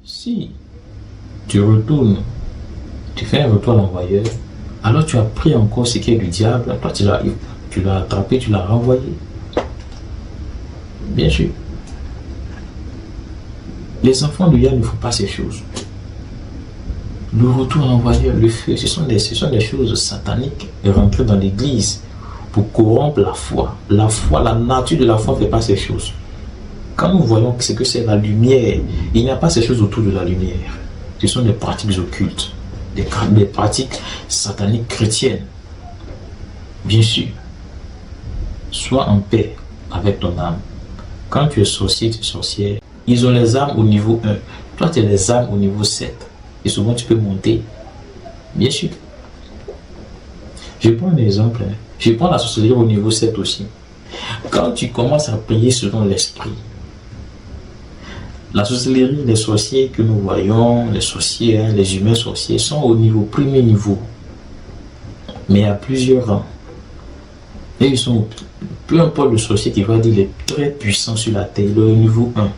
Si tu retournes, tu fais un retour à l'envoyeur, alors tu as pris encore ce qui est du diable, toi tu l'as attrapé, tu l'as renvoyé. Bien sûr. Les enfants de Yah ne font pas ces choses. Le retour à l'envoyeur, le feu, ce sont des choses sataniques et rentrer dans l'église pour corrompre la foi. La foi, la nature de la foi ne fait pas ces choses. Quand nous voyons ce que c'est la lumière, il n'y a pas ces choses autour de la lumière. Ce sont des pratiques occultes, des pratiques sataniques chrétiennes. Bien sûr, sois en paix avec ton âme. Quand tu es sorcier, tu es sorcière, ils ont les âmes au niveau 1. Toi, tu as les âmes au niveau 7. Et souvent, tu peux monter. Bien sûr. Je prends un exemple. Je prends la sorcellerie au niveau 7 aussi. Quand tu commences à prier selon l'esprit, la sorcellerie, les sorciers que nous voyons, les sorciers, les humains sorciers, sont au niveau premier niveau. Mais à plusieurs rangs. Et ils sont, peu importe le sorcier qui va dire, il est très puissant sur la terre, il est au niveau 1.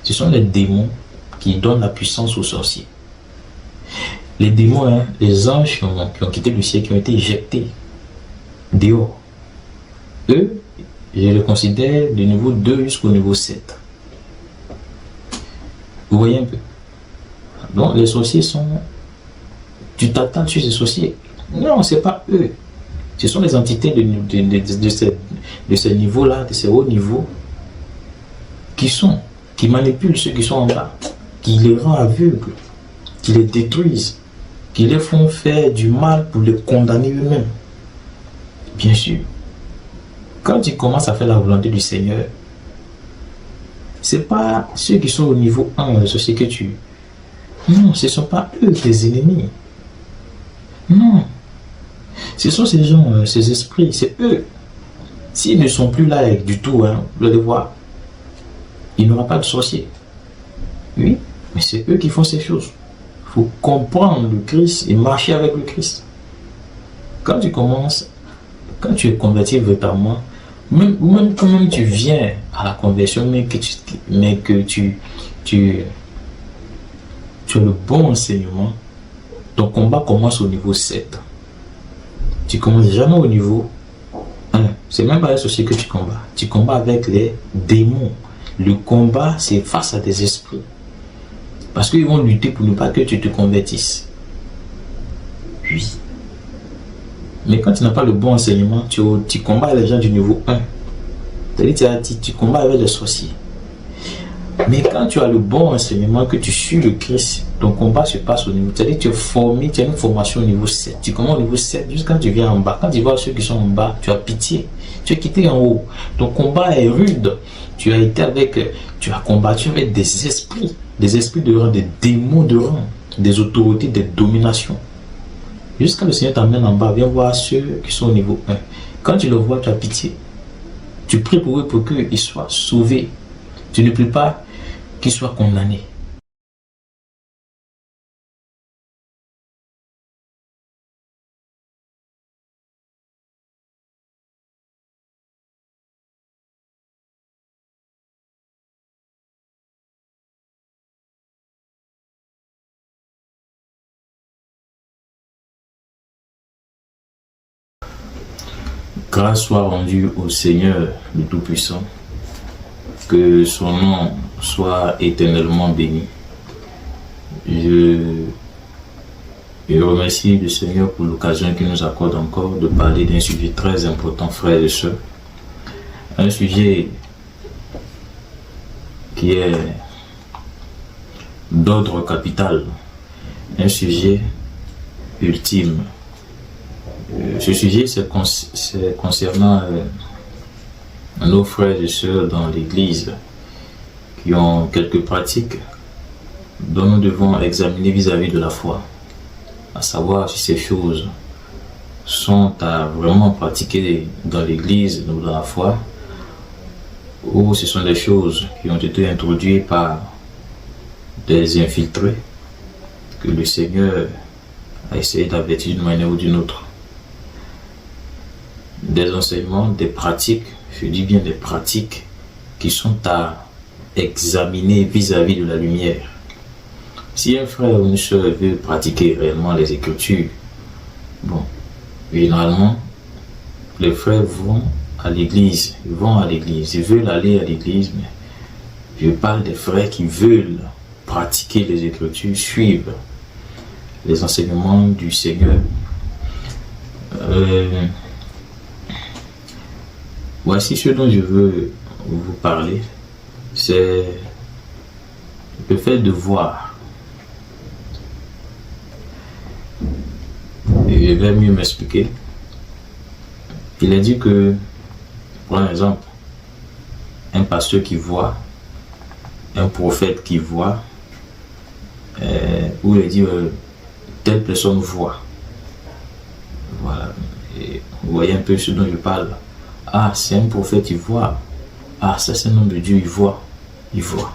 Ce sont les démons qui donnent la puissance aux sorciers. Les démons, les anges qui ont quitté le ciel, qui ont été éjectés dehors. Eux, je les considère du niveau 2 jusqu'au niveau 7. Vous voyez un peu. Donc les sorciers sont... Tu t'attends sur ces sorciers. Non, ce n'est pas eux. Ce sont les entités de ces niveaux-là, de ces hauts niveaux, qui manipulent ceux qui sont en bas, qui les rendent aveugles, qui les détruisent, qui les font faire du mal pour les condamner eux-mêmes. Bien sûr. Quand tu commences à faire la volonté du Seigneur, ce n'est pas ceux qui sont au niveau 1 de ce que tu... Non, ce ne sont pas eux tes ennemis. Non. Ce sont ces gens, ces esprits, c'est eux. S'ils ne sont plus là du tout, vous allez voir, il n'y aura pas de sorcier. Oui, mais c'est eux qui font ces choses. Il faut comprendre le Christ et marcher avec le Christ. Quand tu commences, quand tu es converti véritablement, même quand même tu viens à la conversion, mais que tu as le bon enseignement, ton combat commence au niveau 7. Tu commences jamais au niveau 1. C'est même pas les sorciers que tu combats. Tu combats avec les démons. Le combat, c'est face à des esprits. Parce qu'ils vont lutter pour ne pas que tu te convertisses. Oui. Mais quand tu n'as pas le bon enseignement, tu combats les gens du niveau 1. C'est-à-dire tu combats avec les sorciers. Mais quand tu as le bon enseignement, que tu suis le Christ, ton combat se passe au niveau. C'est-à-dire tu es formé, tu as une formation au niveau 7. Tu commences au niveau 7 jusqu'à quand tu viens en bas. Quand tu vois ceux qui sont en bas, tu as pitié. Tu es quitté en haut. Ton combat est rude. Tu as combattu avec des esprits de rang, des démons de rang, des autorités, des dominations. Jusqu'à le Seigneur t'amène en bas, viens voir ceux qui sont au niveau 1. Quand tu le vois, tu as pitié. Tu pries pour eux pour qu'ils soient sauvés. Tu ne pries pas qu'ils soient condamnés. Grâce soit rendue au Seigneur le Tout-Puissant, que son nom soit éternellement béni. Je remercie le Seigneur pour l'occasion qu'il nous accorde encore de parler d'un sujet très important, frères et sœurs. Un sujet qui est d'ordre capital, un sujet ultime. Ce sujet, c'est concernant nos frères et sœurs dans l'Église qui ont quelques pratiques dont nous devons examiner vis-à-vis de la foi, à savoir si ces choses sont à vraiment pratiquer dans l'Église ou dans la foi, ou ce sont des choses qui ont été introduites par des infiltrés que le Seigneur a essayé d'avertir d'une manière ou d'une autre. Des enseignements, des pratiques, je dis bien des pratiques qui sont à examiner vis-à-vis de la lumière. Si un frère ou une soeur veut pratiquer réellement les Écritures, bon, généralement, les frères vont à l'église, ils veulent aller à l'église, mais je parle des frères qui veulent pratiquer les Écritures, suivre les enseignements du Seigneur. Voici ce dont je veux vous parler, c'est le fait de voir. Et je vais mieux m'expliquer. Il a dit que, par exemple, un pasteur qui voit, un prophète qui voit, ou il dit telle personne voit. Voilà. Et vous voyez un peu ce dont je parle. Ah, c'est un prophète, il voit. Ah, ça c'est un homme de Dieu, il voit. Il voit.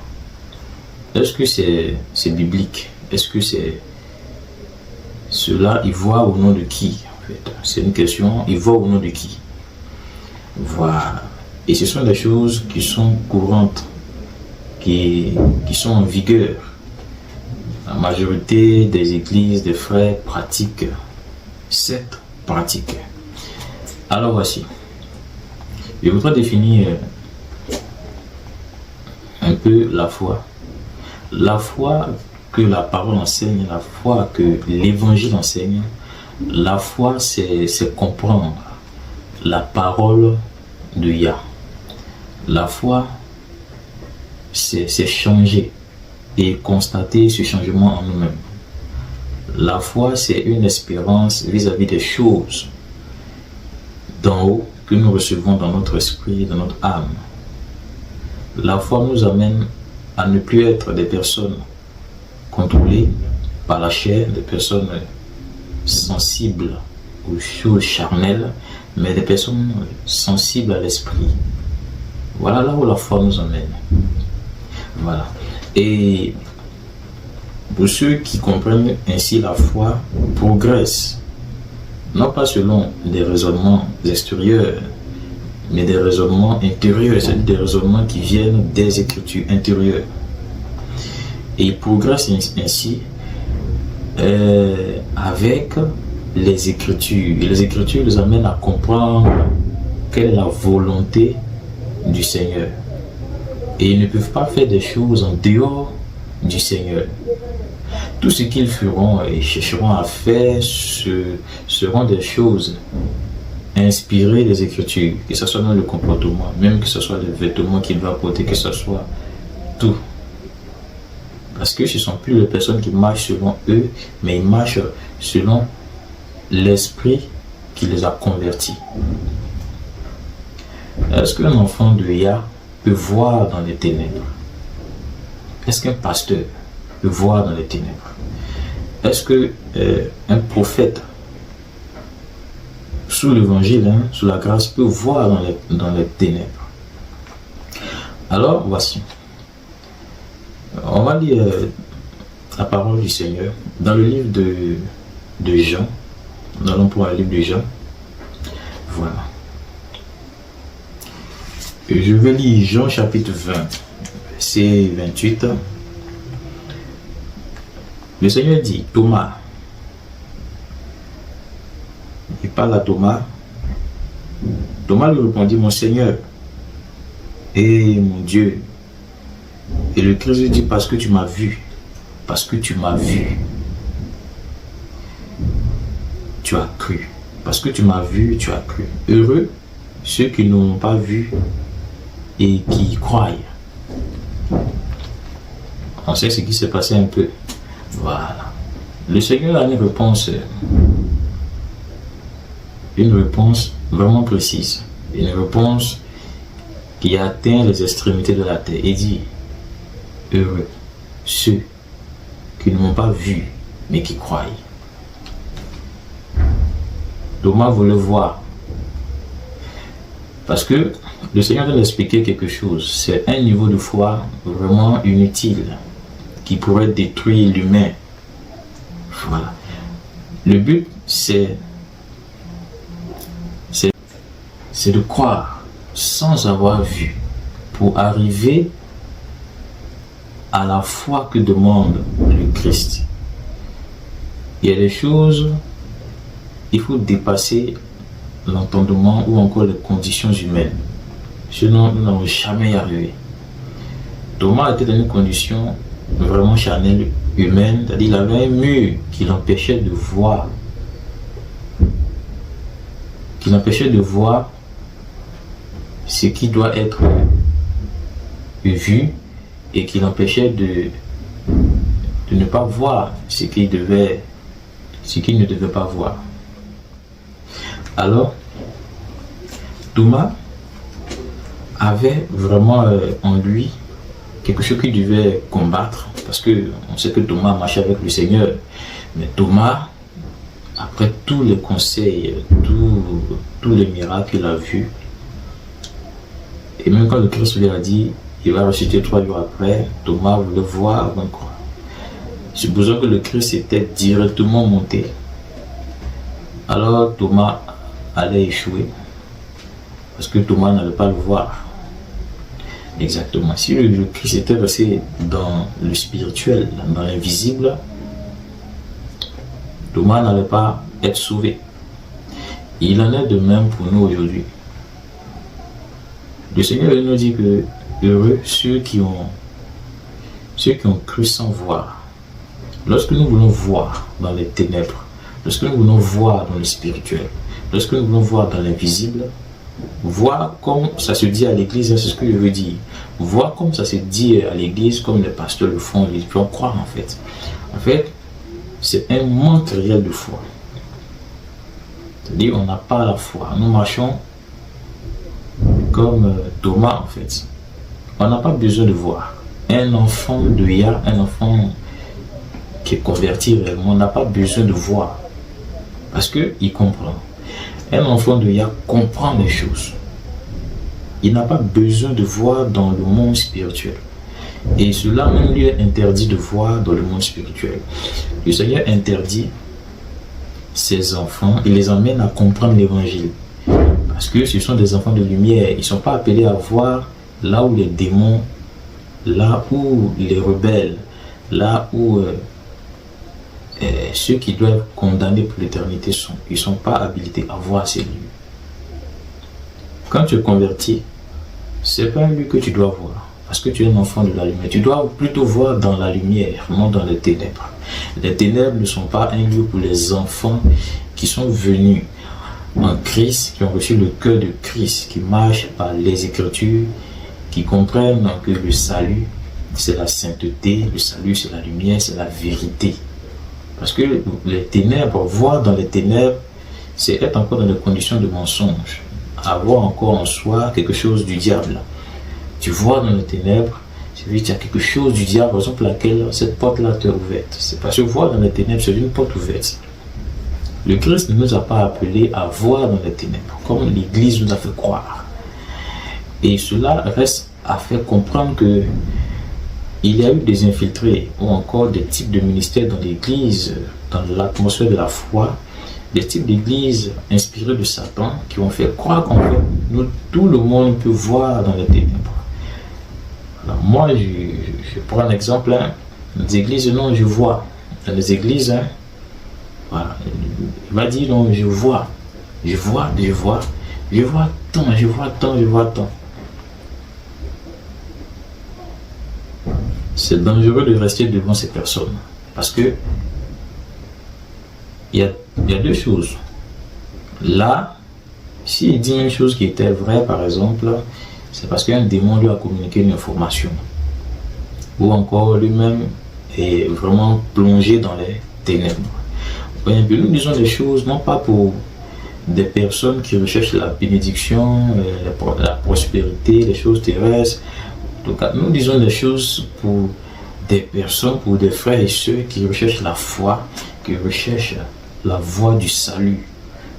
Est-ce que c'est biblique? Est-ce que c'est cela, il voit au nom de qui en fait? C'est une question, il voit au nom de qui? Voilà. Et ce sont des choses qui sont courantes, qui sont en vigueur. La majorité des églises, des frères pratiquent cette pratique. Alors voici. Je voudrais définir un peu la foi. La foi que la parole enseigne, la foi que l'évangile enseigne, la foi c'est comprendre la parole de Yah. La foi c'est changer et constater ce changement en nous-mêmes. La foi c'est une espérance vis-à-vis des choses d'en haut que nous recevons dans notre esprit, dans notre âme. La foi nous amène à ne plus être des personnes contrôlées par la chair, des personnes sensibles aux choses charnelles, mais des personnes sensibles à l'esprit. Voilà là où la foi nous emmène. Voilà. Et pour ceux qui comprennent ainsi la foi, progressent, non pas selon des raisonnements extérieurs, mais des raisonnements intérieurs, c'est-à-dire des raisonnements qui viennent des Écritures intérieures. Et ils progressent ainsi avec les Écritures. Et les Écritures les amènent à comprendre quelle est la volonté du Seigneur. Et ils ne peuvent pas faire des choses en dehors du Seigneur. Tout ce qu'ils feront et chercheront à faire seront des choses inspirées des Écritures, que ce soit dans le comportement, même que ce soit les vêtements qu'ils doivent porter, que ce soit tout. Parce que ce ne sont plus les personnes qui marchent selon eux, mais ils marchent selon l'esprit qui les a convertis. Est-ce qu'un enfant de Yah peut voir dans les ténèbres? Est-ce qu'un pasteur peut voir dans les ténèbres? Est-ce qu'un prophète sous l'évangile, sous la grâce, peut voir dans les ténèbres? Alors voici. On va lire la parole du Seigneur dans le livre de Jean. Nous allons pour le livre de Jean. Voilà. Et je vais lire Jean chapitre 20, verset 28. Le Seigneur dit, Thomas, il parle à Thomas. Thomas lui répondit, mon Seigneur et mon Dieu. Et le Christ lui dit, parce que tu m'as vu, parce que tu m'as vu, tu as cru. Parce que tu m'as vu, tu as cru. Heureux ceux qui n'ont pas vu et qui croient. On sait ce qui s'est passé un peu. Voilà. Le Seigneur a une réponse vraiment précise. Une réponse qui atteint les extrémités de la terre. Il dit, heureux ceux qui ne m'ont pas vu, mais qui croient. Thomas voulait voir. Parce que le Seigneur vient d'expliquer quelque chose. C'est un niveau de foi vraiment inutile qui pourrait détruire l'humain. Voilà. Le but, c'est de croire sans avoir vu pour arriver à la foi que demande le Christ. Il y a des choses, il faut dépasser l'entendement ou encore les conditions humaines. Sinon, nous n'allons jamais y arriver. Thomas était dans une condition vraiment charnelle, humaine, c'est-à-dire qu'il avait un mur qui l'empêchait de voir. Qui l'empêchait de voir ce qui doit être vu et qui l'empêchait de ne pas voir ce qu'il ne devait pas voir. Alors, Thomas avait vraiment en lui quelque chose qu'il devait combattre, parce que on sait que Thomas marchait avec le Seigneur, mais Thomas, après tous les conseils, tous les miracles qu'il a vus, et même quand le Christ lui a dit il va ressusciter 3 jours après, Thomas voulait voir avant de croire. Supposons que le Christ était directement monté, alors Thomas allait échouer, parce que Thomas n'allait pas le voir. Exactement. Si le Christ était resté dans le spirituel, dans l'invisible, Thomas n'allait pas être sauvé. Il en est de même pour nous aujourd'hui. Le Seigneur nous dit que heureux ceux qui ont cru sans voir. Lorsque nous voulons voir dans les ténèbres, lorsque nous voulons voir dans le spirituel, lorsque nous voulons voir dans l'invisible, voir comme ça se dit à l'église, c'est ce que je veux dire. Voir comme ça se dit à l'église, comme les pasteurs le font, ils peuvent croire en fait. En fait, c'est un manque réel de foi. C'est-à-dire, on n'a pas la foi. Nous marchons comme Thomas en fait. On n'a pas besoin de voir. Un enfant de Yah, un enfant qui est converti réellement, n'a pas besoin de voir. Parce qu'il comprend. Un enfant de Yah comprend les choses. Il n'a pas besoin de voir dans le monde spirituel. Et cela même lui est interdit de voir dans le monde spirituel. Le Seigneur interdit ses enfants, il les emmène à comprendre l'évangile. Parce que ce sont des enfants de lumière. Ils ne sont pas appelés à voir là où les démons, là où les rebelles, là où ceux qui doivent condamner pour l'éternité sont. Ils ne sont pas habilités à voir ces lieux. Quand tu es converti, ce n'est pas un lieu que tu dois voir. Parce que tu es un enfant de la lumière. Tu dois plutôt voir dans la lumière, non dans les ténèbres. Les ténèbres ne sont pas un lieu pour les enfants qui sont venus en Christ, qui ont reçu le cœur de Christ, qui marchent par les Écritures, qui comprennent que le salut, c'est la sainteté, le salut, c'est la lumière, c'est la vérité. Parce que les ténèbres, voir dans les ténèbres, c'est être encore dans les conditions de mensonge, avoir encore en soi quelque chose du diable. Tu vois dans les ténèbres, c'est-à-dire qu'il y a quelque chose du diable, par exemple laquelle cette porte-là t'est ouverte. C'est parce que voir dans les ténèbres, c'est une porte ouverte. Le Christ ne nous a pas appelés à voir dans les ténèbres, comme l'Église nous a fait croire. Et cela reste à faire comprendre que il y a eu des infiltrés ou encore des types de ministères dans l'Église, dans l'atmosphère de la foi, des types d'églises inspirées de Satan qui ont fait croire qu'en fait, tout le monde peut voir dans les ténèbres. Alors moi, je prends un exemple, les églises, non, je vois. Dans les églises, voilà, il va dire, non, je vois tant. C'est dangereux de rester devant ces personnes. Parce que il y a deux choses. Là, s'il dit une chose qui était vraie, par exemple, c'est parce qu'un démon lui a communiqué une information. Ou encore lui-même est vraiment plongé dans les ténèbres. Nous disons des choses non pas pour des personnes qui recherchent la bénédiction, la prospérité, les choses terrestres. En tout cas, nous disons des choses pour des personnes, pour des frères et sœurs qui recherchent la foi, qui recherchent la voie du salut,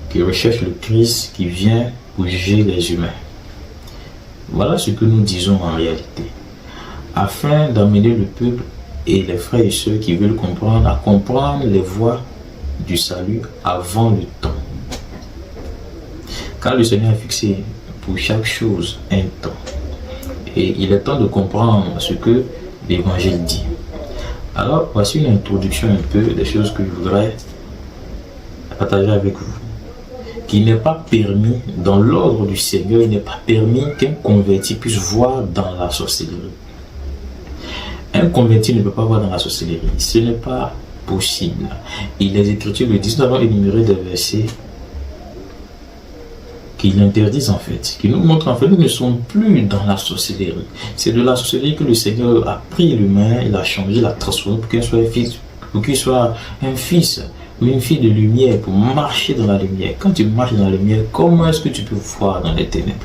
qui recherchent le Christ qui vient pour juger les humains. Voilà ce que nous disons en réalité. Afin d'amener le peuple et les frères et sœurs qui veulent comprendre à comprendre les voies du salut avant le temps. Car le Seigneur a fixé pour chaque chose un temps. Et il est temps de comprendre ce que l'Évangile dit. Alors, voici une introduction un peu des choses que je voudrais partager avec vous. Qu'il n'est pas permis, dans l'ordre du Seigneur, il n'est pas permis qu'un converti puisse voir dans la sorcellerie. Un converti ne peut pas voir dans la sorcellerie. Ce n'est pas possible. Et les Écritures le disent. Nous allons énumérer des versets qui l'interdisent en fait, qui nous montrent en fait nous ne sommes plus dans la sorcellerie. C'est de la sorcellerie que le Seigneur a pris l'humain, il a changé, il a transformé pour qu'il soit un fils, pour qu'il soit un fils ou une fille de lumière, pour marcher dans la lumière. Quand tu marches dans la lumière, comment est-ce que tu peux voir dans les ténèbres?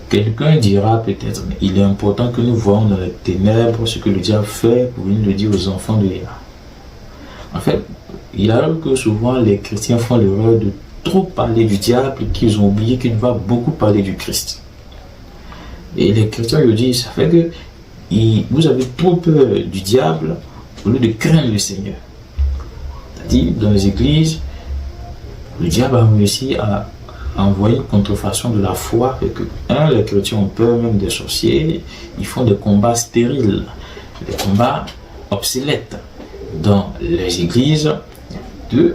Quelqu'un dira peut-être, mais il est important que nous voyons dans les ténèbres ce que le diable fait pour venir le dire aux enfants de Léa. En fait, il arrive que souvent les chrétiens font l'erreur de trop parler du diable, qu'ils ont oublié qu'il va beaucoup parler du Christ. Et les chrétiens lui disent, ça fait que vous avez trop peur du diable au lieu de craindre le Seigneur. C'est-à-dire, dans les églises, le diable a réussi à envoyer une contrefaçon de la foi, et que, les chrétiens ont peur même des sorciers, ils font des combats stériles, des combats obsolètes dans les églises.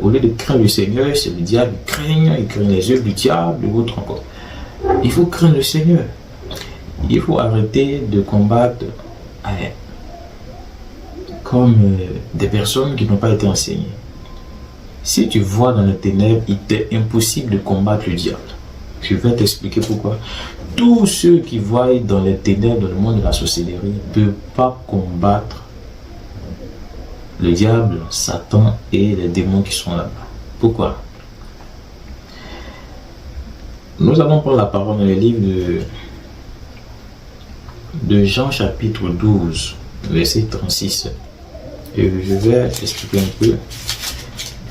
Au lieu de craindre le Seigneur, c'est le diable, il craint les œuvres du diable, ou autre encore. Il faut craindre le Seigneur. Il faut arrêter de combattre comme des personnes qui n'ont pas été enseignées. Si tu vois dans les ténèbres, il t'est impossible de combattre le diable. Je vais t'expliquer pourquoi. Tous ceux qui voient dans les ténèbres, dans le monde de la sorcellerie, ne peuvent pas combattre le diable, Satan et les démons qui sont là-bas. Pourquoi? Nous allons prendre la parole dans le livre de Jean chapitre 12, verset 36. Et je vais expliquer un peu.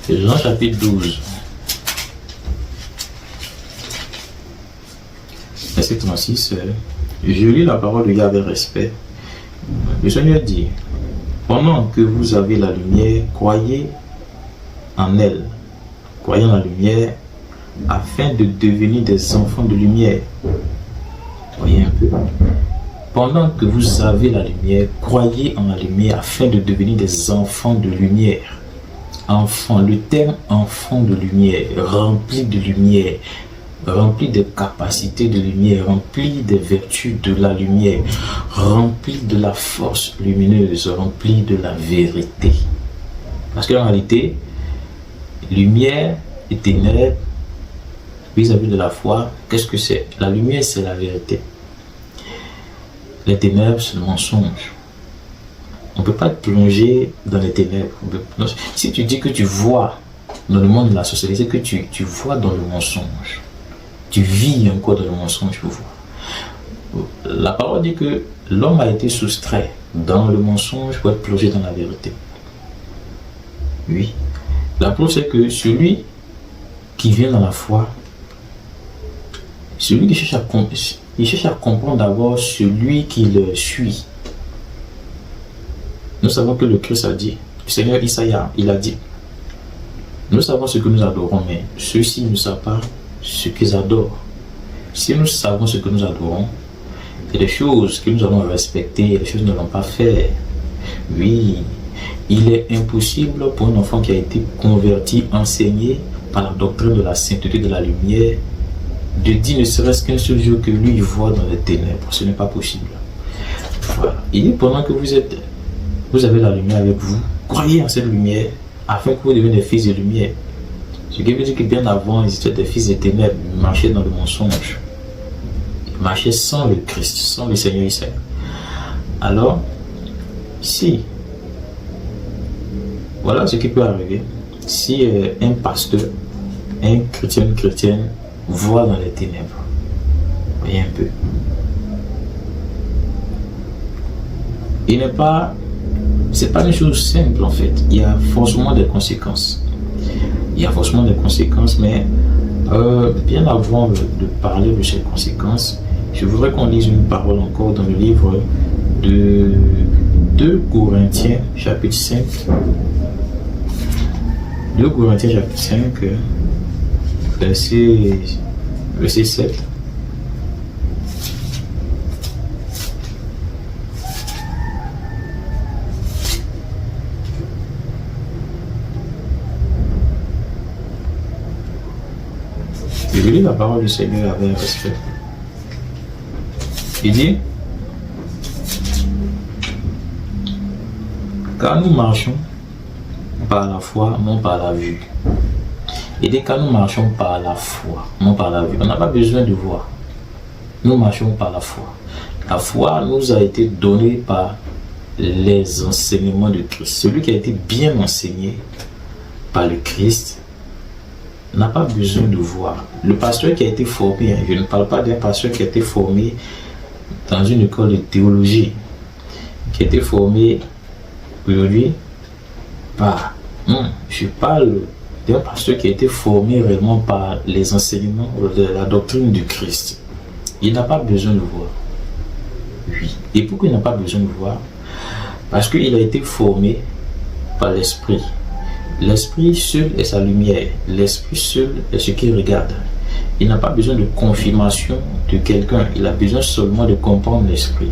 Jean chapitre 12, verset 36. Je lis la parole de Dieu avec respect. Le Seigneur dit: pendant que vous avez la lumière, croyez en elle. Croyez en la lumière afin de devenir des enfants de lumière. Voyez un peu. Pendant que vous avez la lumière, croyez en la lumière afin de devenir des enfants de lumière. Enfant, le terme enfant de lumière, rempli de lumière, rempli de capacités de lumière, rempli des vertus de la lumière, rempli de la force lumineuse, rempli de la vérité. Parce qu'en réalité, lumière et ténèbres, vis-à-vis de la foi, qu'est-ce que c'est? La lumière, c'est la vérité. Les ténèbres, c'est le mensonge. On ne peut pas te plonger dans les ténèbres. Si tu dis que tu vois dans le monde de la société, c'est que tu vois dans le mensonge. Tu vis encore dans le mensonge pour voir. La parole dit que l'homme a été soustrait dans le mensonge pour être plongé dans la vérité. Oui. La preuve, c'est que celui qui vient dans la foi, celui qui cherche à comprendre d'abord celui qui le suit. Nous savons que le Christ a dit, le Seigneur Isaïa, il a dit, nous savons ce que nous adorons, mais ceux-ci ne savent pas ce qu'ils adorent. Si nous savons ce que nous adorons, il y a des choses que nous allons respecter, il y a des choses que nous n'allons pas faire. Oui, il est impossible pour un enfant qui a été converti, enseigné par la doctrine de la sainteté, de la lumière, de dire ne serait-ce qu'un seul jour que lui il voit dans les ténèbres. Ce n'est pas possible. Voilà. Il dit pendant que vous avez la lumière avec vous, croyez en cette lumière afin que vous deveniez des fils de lumière. Ce qui veut dire que bien avant, ils étaient des fils de ténèbres, ils marchaient dans le mensonge. Ils marchaient sans le Christ, sans le Seigneur Isaïe. Alors, si, voilà ce qui peut arriver, si un pasteur, un chrétien, une chrétienne, voit dans les ténèbres, voyez un peu. C'est pas une chose simple en fait, il y a forcément des conséquences. Il y a forcément des conséquences, mais bien avant de parler de ces conséquences, je voudrais qu'on lise une parole encore dans le livre de 2 Corinthiens chapitre 5. 2 Corinthiens chapitre 5, verset 7. Je lis la parole du Seigneur avec respect. Il dit, car nous marchons par la foi, non par la vue. Il dit, car nous marchons par la foi, non par la vue. On n'a pas besoin de voir. Nous marchons par la foi. La foi nous a été donnée par les enseignements de Christ. Celui qui a été bien enseigné par le Christ n'a pas besoin de voir. Le pasteur qui a été formé, je ne parle pas d'un pasteur qui a été formé dans une école de théologie, qui a été formé aujourd'hui par... Non, je parle d'un pasteur qui a été formé réellement par les enseignements de la doctrine du Christ. Il n'a pas besoin de voir. Oui. Et pourquoi il n'a pas besoin de voir? Parce qu'il a été formé par l'Esprit. L'Esprit seul est sa lumière. L'Esprit seul est ce qu'il regarde. Il n'a pas besoin de confirmation de quelqu'un. Il a besoin seulement de comprendre l'Esprit.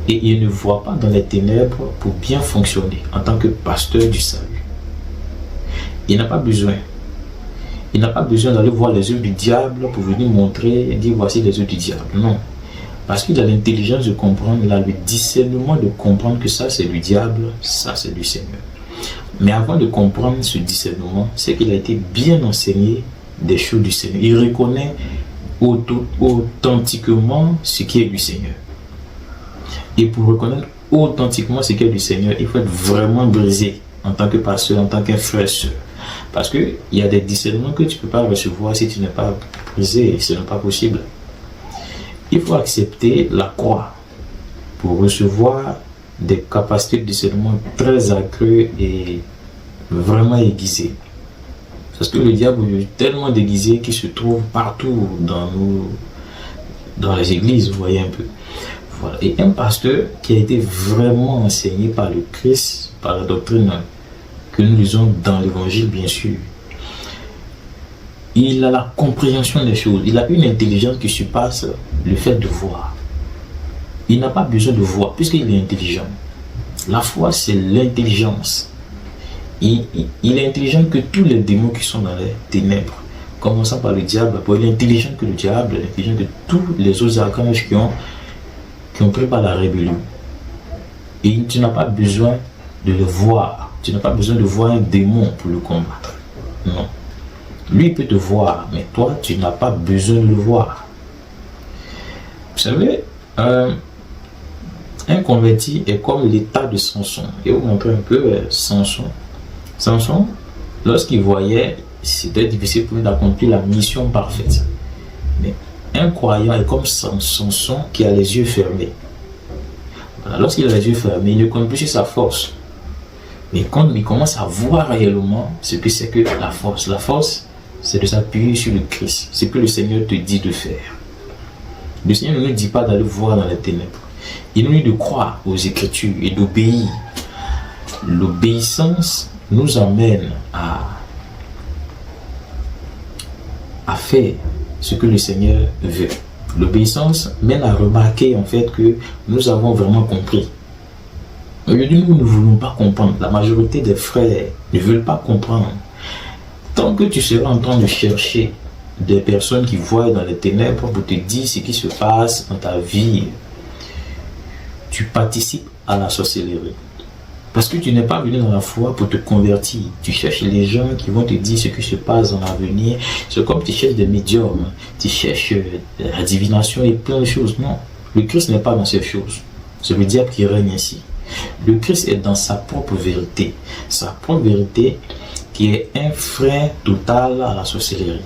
Et il ne voit pas dans les ténèbres pour bien fonctionner en tant que pasteur du salut. Il n'a pas besoin. Il n'a pas besoin d'aller voir les œuvres du diable pour venir montrer et dire voici les œuvres du diable. Non. Parce qu'il a l'intelligence de comprendre, il a le discernement de comprendre que ça c'est du diable, ça c'est du Seigneur. Mais avant de comprendre ce discernement, c'est qu'il a été bien enseigné des choses du Seigneur. Il reconnaît authentiquement ce qui est du Seigneur. Et pour reconnaître authentiquement ce qui est du Seigneur, il faut être vraiment brisé en tant que pasteur, en tant qu'un frère sœur. Parce qu'il y a des discernements que tu ne peux pas recevoir si tu n'es pas brisé, ce n'est pas possible. Il faut accepter la croix pour recevoir des capacités de discernement très accrues et vraiment aiguisées. Parce que le diable est tellement déguisé qu'il se trouve partout dans les églises, vous voyez un peu. Voilà. Et un pasteur qui a été vraiment enseigné par le Christ, par la doctrine que nous lisons dans l'évangile, bien sûr, il a la compréhension des choses, il a une intelligence qui surpasse le fait de voir. Il n'a pas besoin de voir puisqu'il est intelligent. La foi, c'est l'intelligence. Il est intelligent que tous les démons qui sont dans les ténèbres, commençant par le diable. Il est intelligent que le diable, il est intelligent que tous les autres archanges qui ont préparé la rébellion. Et tu n'as pas besoin de le voir. Tu n'as pas besoin de voir un démon pour le combattre. Non. Lui peut te voir, mais toi, tu n'as pas besoin de le voir. Vous savez, un converti est comme l'état de Samson. Et vous montrer un peu Samson. Samson, lorsqu'il voyait, c'était difficile pour lui d'accomplir la mission parfaite. Mais un croyant est comme Samson qui a les yeux fermés. Voilà, lorsqu'il a les yeux fermés, il ne compte plus sur sa force. Mais quand il commence à voir réellement ce que c'est que la force, c'est de s'appuyer sur le Christ. C'est ce que le Seigneur te dit de faire. Le Seigneur ne nous dit pas d'aller voir dans les ténèbres. Il nous dit de croire aux Écritures et d'obéir. L'obéissance nous amène à faire ce que le Seigneur veut. L'obéissance mène à remarquer en fait que nous avons vraiment compris. Aujourd'hui, nous ne voulons pas comprendre. La majorité des frères ne veulent pas comprendre. Tant que tu seras en train de chercher des personnes qui voient dans les ténèbres pour te dire ce qui se passe dans ta vie, tu participes à la sorcellerie. Parce que tu n'es pas venu dans la foi pour te convertir. Tu cherches les gens qui vont te dire ce qui se passe dans l'avenir. C'est comme tu cherches des médiums, tu cherches la divination et plein de choses. Non, le Christ n'est pas dans ces choses. C'est le diable qui règne ici. Le Christ est dans sa propre vérité. Sa propre vérité qui est un frein total à la sorcellerie.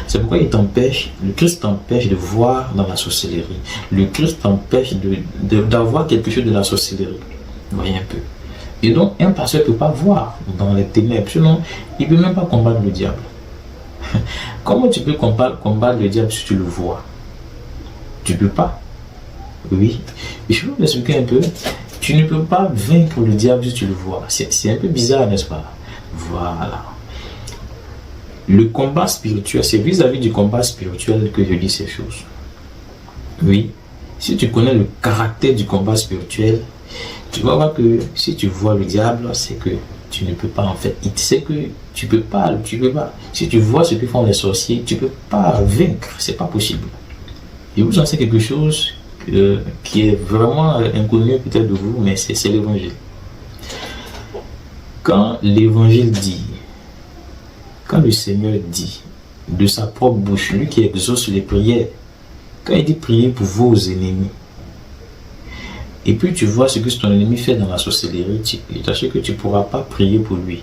C'est pourquoi le Christ t'empêche de voir dans la sorcellerie. Le Christ t'empêche d'avoir quelque chose de la sorcellerie. Vous voyez un peu. Et donc, un pasteur ne peut pas voir dans les ténèbres. Sinon, il ne peut même pas combattre le diable. Comment tu peux combattre le diable si tu le vois? Tu ne peux pas. Oui. Et je vais vous expliquer un peu. Tu ne peux pas vaincre le diable si tu le vois. C'est un peu bizarre, n'est-ce pas? Voilà. Le combat spirituel, c'est vis-à-vis du combat spirituel que je dis ces choses. Oui. Si tu connais le caractère du combat spirituel, Tu vas voir que si tu vois le diable, c'est que tu ne peux pas en fait. Il sait que tu peux pas. Si tu vois ce que font les sorciers, tu peux pas vaincre. C'est pas possible. Et vous en savez quelque chose qui est vraiment inconnu peut-être de vous, mais c'est l'évangile. Quand l'évangile dit, quand le Seigneur dit de sa propre bouche, lui qui exauce les prières, quand il dit prier pour vos ennemis, et puis tu vois ce que ton ennemi fait dans la sorcellerie, tu sais que tu ne pourras pas prier pour lui.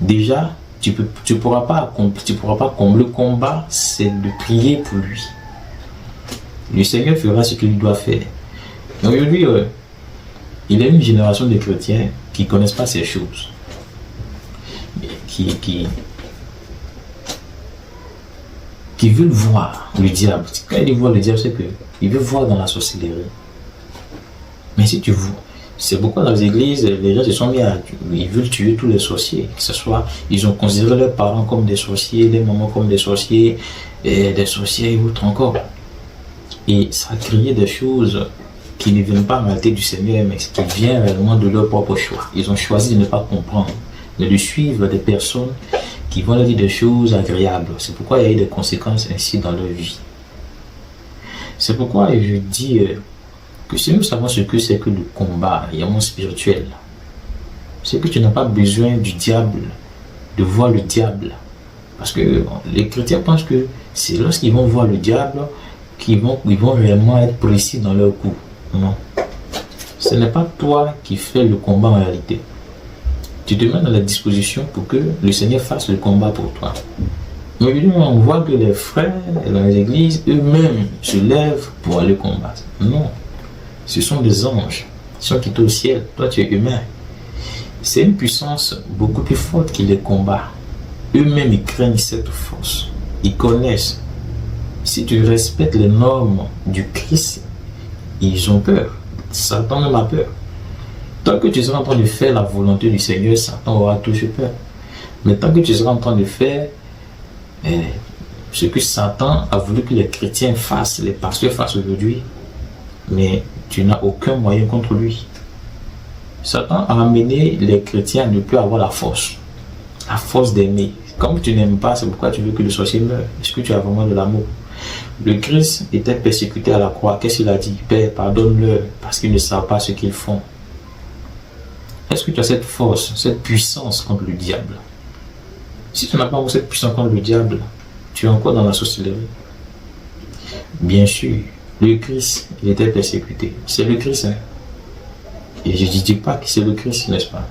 Déjà, tu pourras pas combler le combat, c'est de prier pour lui. Le Seigneur fera ce qu'il doit faire. Aujourd'hui, il y a une génération de chrétiens qui ne connaissent pas ces choses. Qui veulent voir le diable. Quand ils voient le diable, c'est qu'ils veulent voir dans la sorcellerie. Mais si tu vois, c'est pourquoi dans les églises, les gens se sont mis ils veulent tuer tous les sorciers. Que ce soit, ils ont considéré leurs parents comme des sorciers, les mamans comme des sorciers, et des sorciers et autres encore. Et ça a créé des choses qui ne viennent pas en réalité du Seigneur, mais qui viennent réellement de leur propre choix. Ils ont choisi de ne pas comprendre, mais de suivre des personnes qui vont leur dire des choses agréables. C'est pourquoi il y a eu des conséquences ainsi dans leur vie. C'est pourquoi je dis que si nous savons ce que c'est que le combat, il y a mon spirituel, c'est que tu n'as pas besoin du diable, de voir le diable. Parce que les chrétiens pensent que c'est lorsqu'ils vont voir le diable qu'ils vont réellement être précis dans leur coup. Non. Ce n'est pas toi qui fais le combat en réalité. Tu te mets dans la disposition pour que le Seigneur fasse le combat pour toi. Mais aujourd'hui, on voit que les frères dans les églises, eux-mêmes, se lèvent pour aller combattre. Non. Ce sont des anges. Ils sont quittés au ciel. Toi, tu es humain. C'est une puissance beaucoup plus forte qui les combat. Eux-mêmes, ils craignent cette force. Ils connaissent. Si tu respectes les normes du Christ, ils ont peur. Satan même a peur. Tant que tu seras en train de faire la volonté du Seigneur, Satan aura toujours peur. Mais tant que tu seras en train de faire ce que Satan a voulu que les chrétiens fassent, les pasteurs fassent aujourd'hui, mais tu n'as aucun moyen contre lui. Satan a amené les chrétiens à ne plus avoir la force d'aimer. Comme tu n'aimes pas, c'est pourquoi tu veux que le sorcier meure. Est-ce que tu as vraiment de l'amour? Le Christ était persécuté à la croix. Qu'est-ce qu'il a dit? Père, pardonne-leur parce qu'ils ne savent pas ce qu'ils font. Est-ce que tu as cette force, cette puissance contre le diable? Si tu n'as pas cette puissance contre le diable, tu es encore dans la sorcellerie. Bien sûr, le Christ, il était persécuté. C'est le Christ, hein? Et je ne dis pas que c'est le Christ, n'est-ce pas?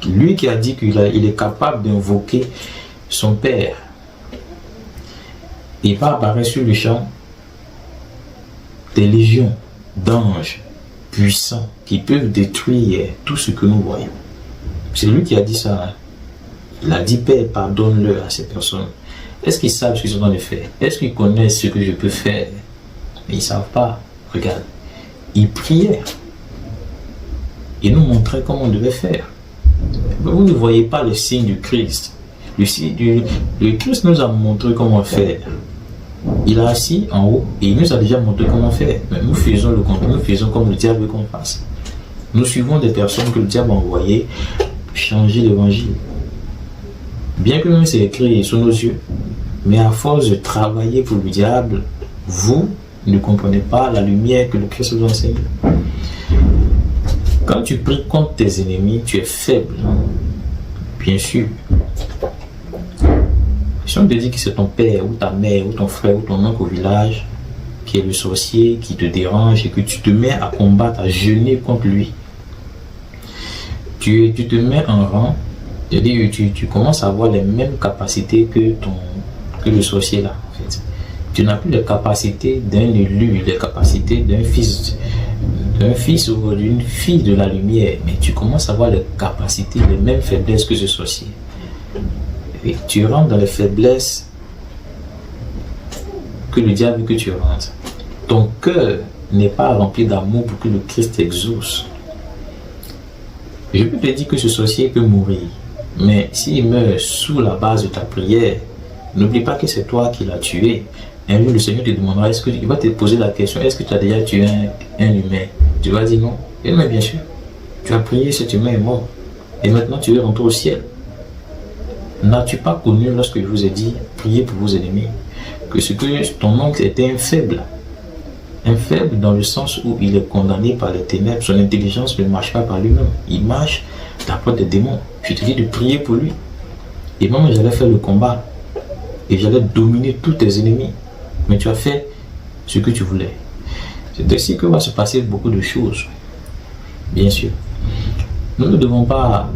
Lui qui a dit qu'il est capable d'invoquer son Père. Il va apparaître sur le champ des légions d'anges puissants qui peuvent détruire tout ce que nous voyons. C'est lui qui a dit ça. Hein? Il a dit, Père, pardonne-leur à ces personnes. Est-ce qu'ils savent ce qu'ils sont en train de faire? Est-ce qu'ils connaissent ce que je peux faire? Mais ils ne savent pas. Regarde. Ils priaient. Ils nous montraient comment on devait faire. Mais vous ne voyez pas le signe du Christ. Le Christ nous a montré comment faire. Il est assis en haut et il nous a déjà montré comment faire. Mais nous faisons le contraire, nous faisons comme le diable veut qu'on fasse. Nous suivons des personnes que le diable a envoyées changer l'évangile. Bien que même c'est écrit sur nos yeux, mais à force de travailler pour le diable, vous ne comprenez pas la lumière que le Christ vous enseigne. Quand tu pries contre tes ennemis, tu es faible. Bien sûr. Si on te dit que c'est ton père ou ta mère ou ton frère ou ton oncle au village qui est le sorcier, qui te dérange et que tu te mets à combattre, à jeûner contre lui, tu te mets en rang, c'est-à-dire tu commences à avoir les mêmes capacités que le sorcier là. En fait. Tu n'as plus les capacités d'un élu, les capacités d'un fils ou d'une fille de la lumière, mais tu commences à avoir les capacités, les mêmes faiblesses que ce sorcier. Et tu rentres dans les faiblesses que le diable veut que tu rentres. Ton cœur n'est pas rempli d'amour pour que le Christ exauce. Je peux te dire que ce sorcier peut mourir, mais s'il meurt sous la base de ta prière, n'oublie pas que c'est toi qui l'as tué. Un jour, le Seigneur te demandera, il va te poser la question, est-ce que tu as déjà tué un humain? Tu vas dire non. Et mais bien sûr, tu as prié, cet humain est mort. Et maintenant tu es rentré au ciel. N'as-tu pas connu lorsque je vous ai dit, priez pour vos ennemis, que ce que ton oncle était un faible? Un faible dans le sens où il est condamné par les ténèbres. Son intelligence ne marche pas par lui-même. Il marche d'après des démons. Je te dis de prier pour lui. Et moi, j'allais faire le combat. Et j'allais dominer tous tes ennemis. Mais tu as fait ce que tu voulais. C'est ainsi que va se passer beaucoup de choses. Bien sûr. Nous ne devons pas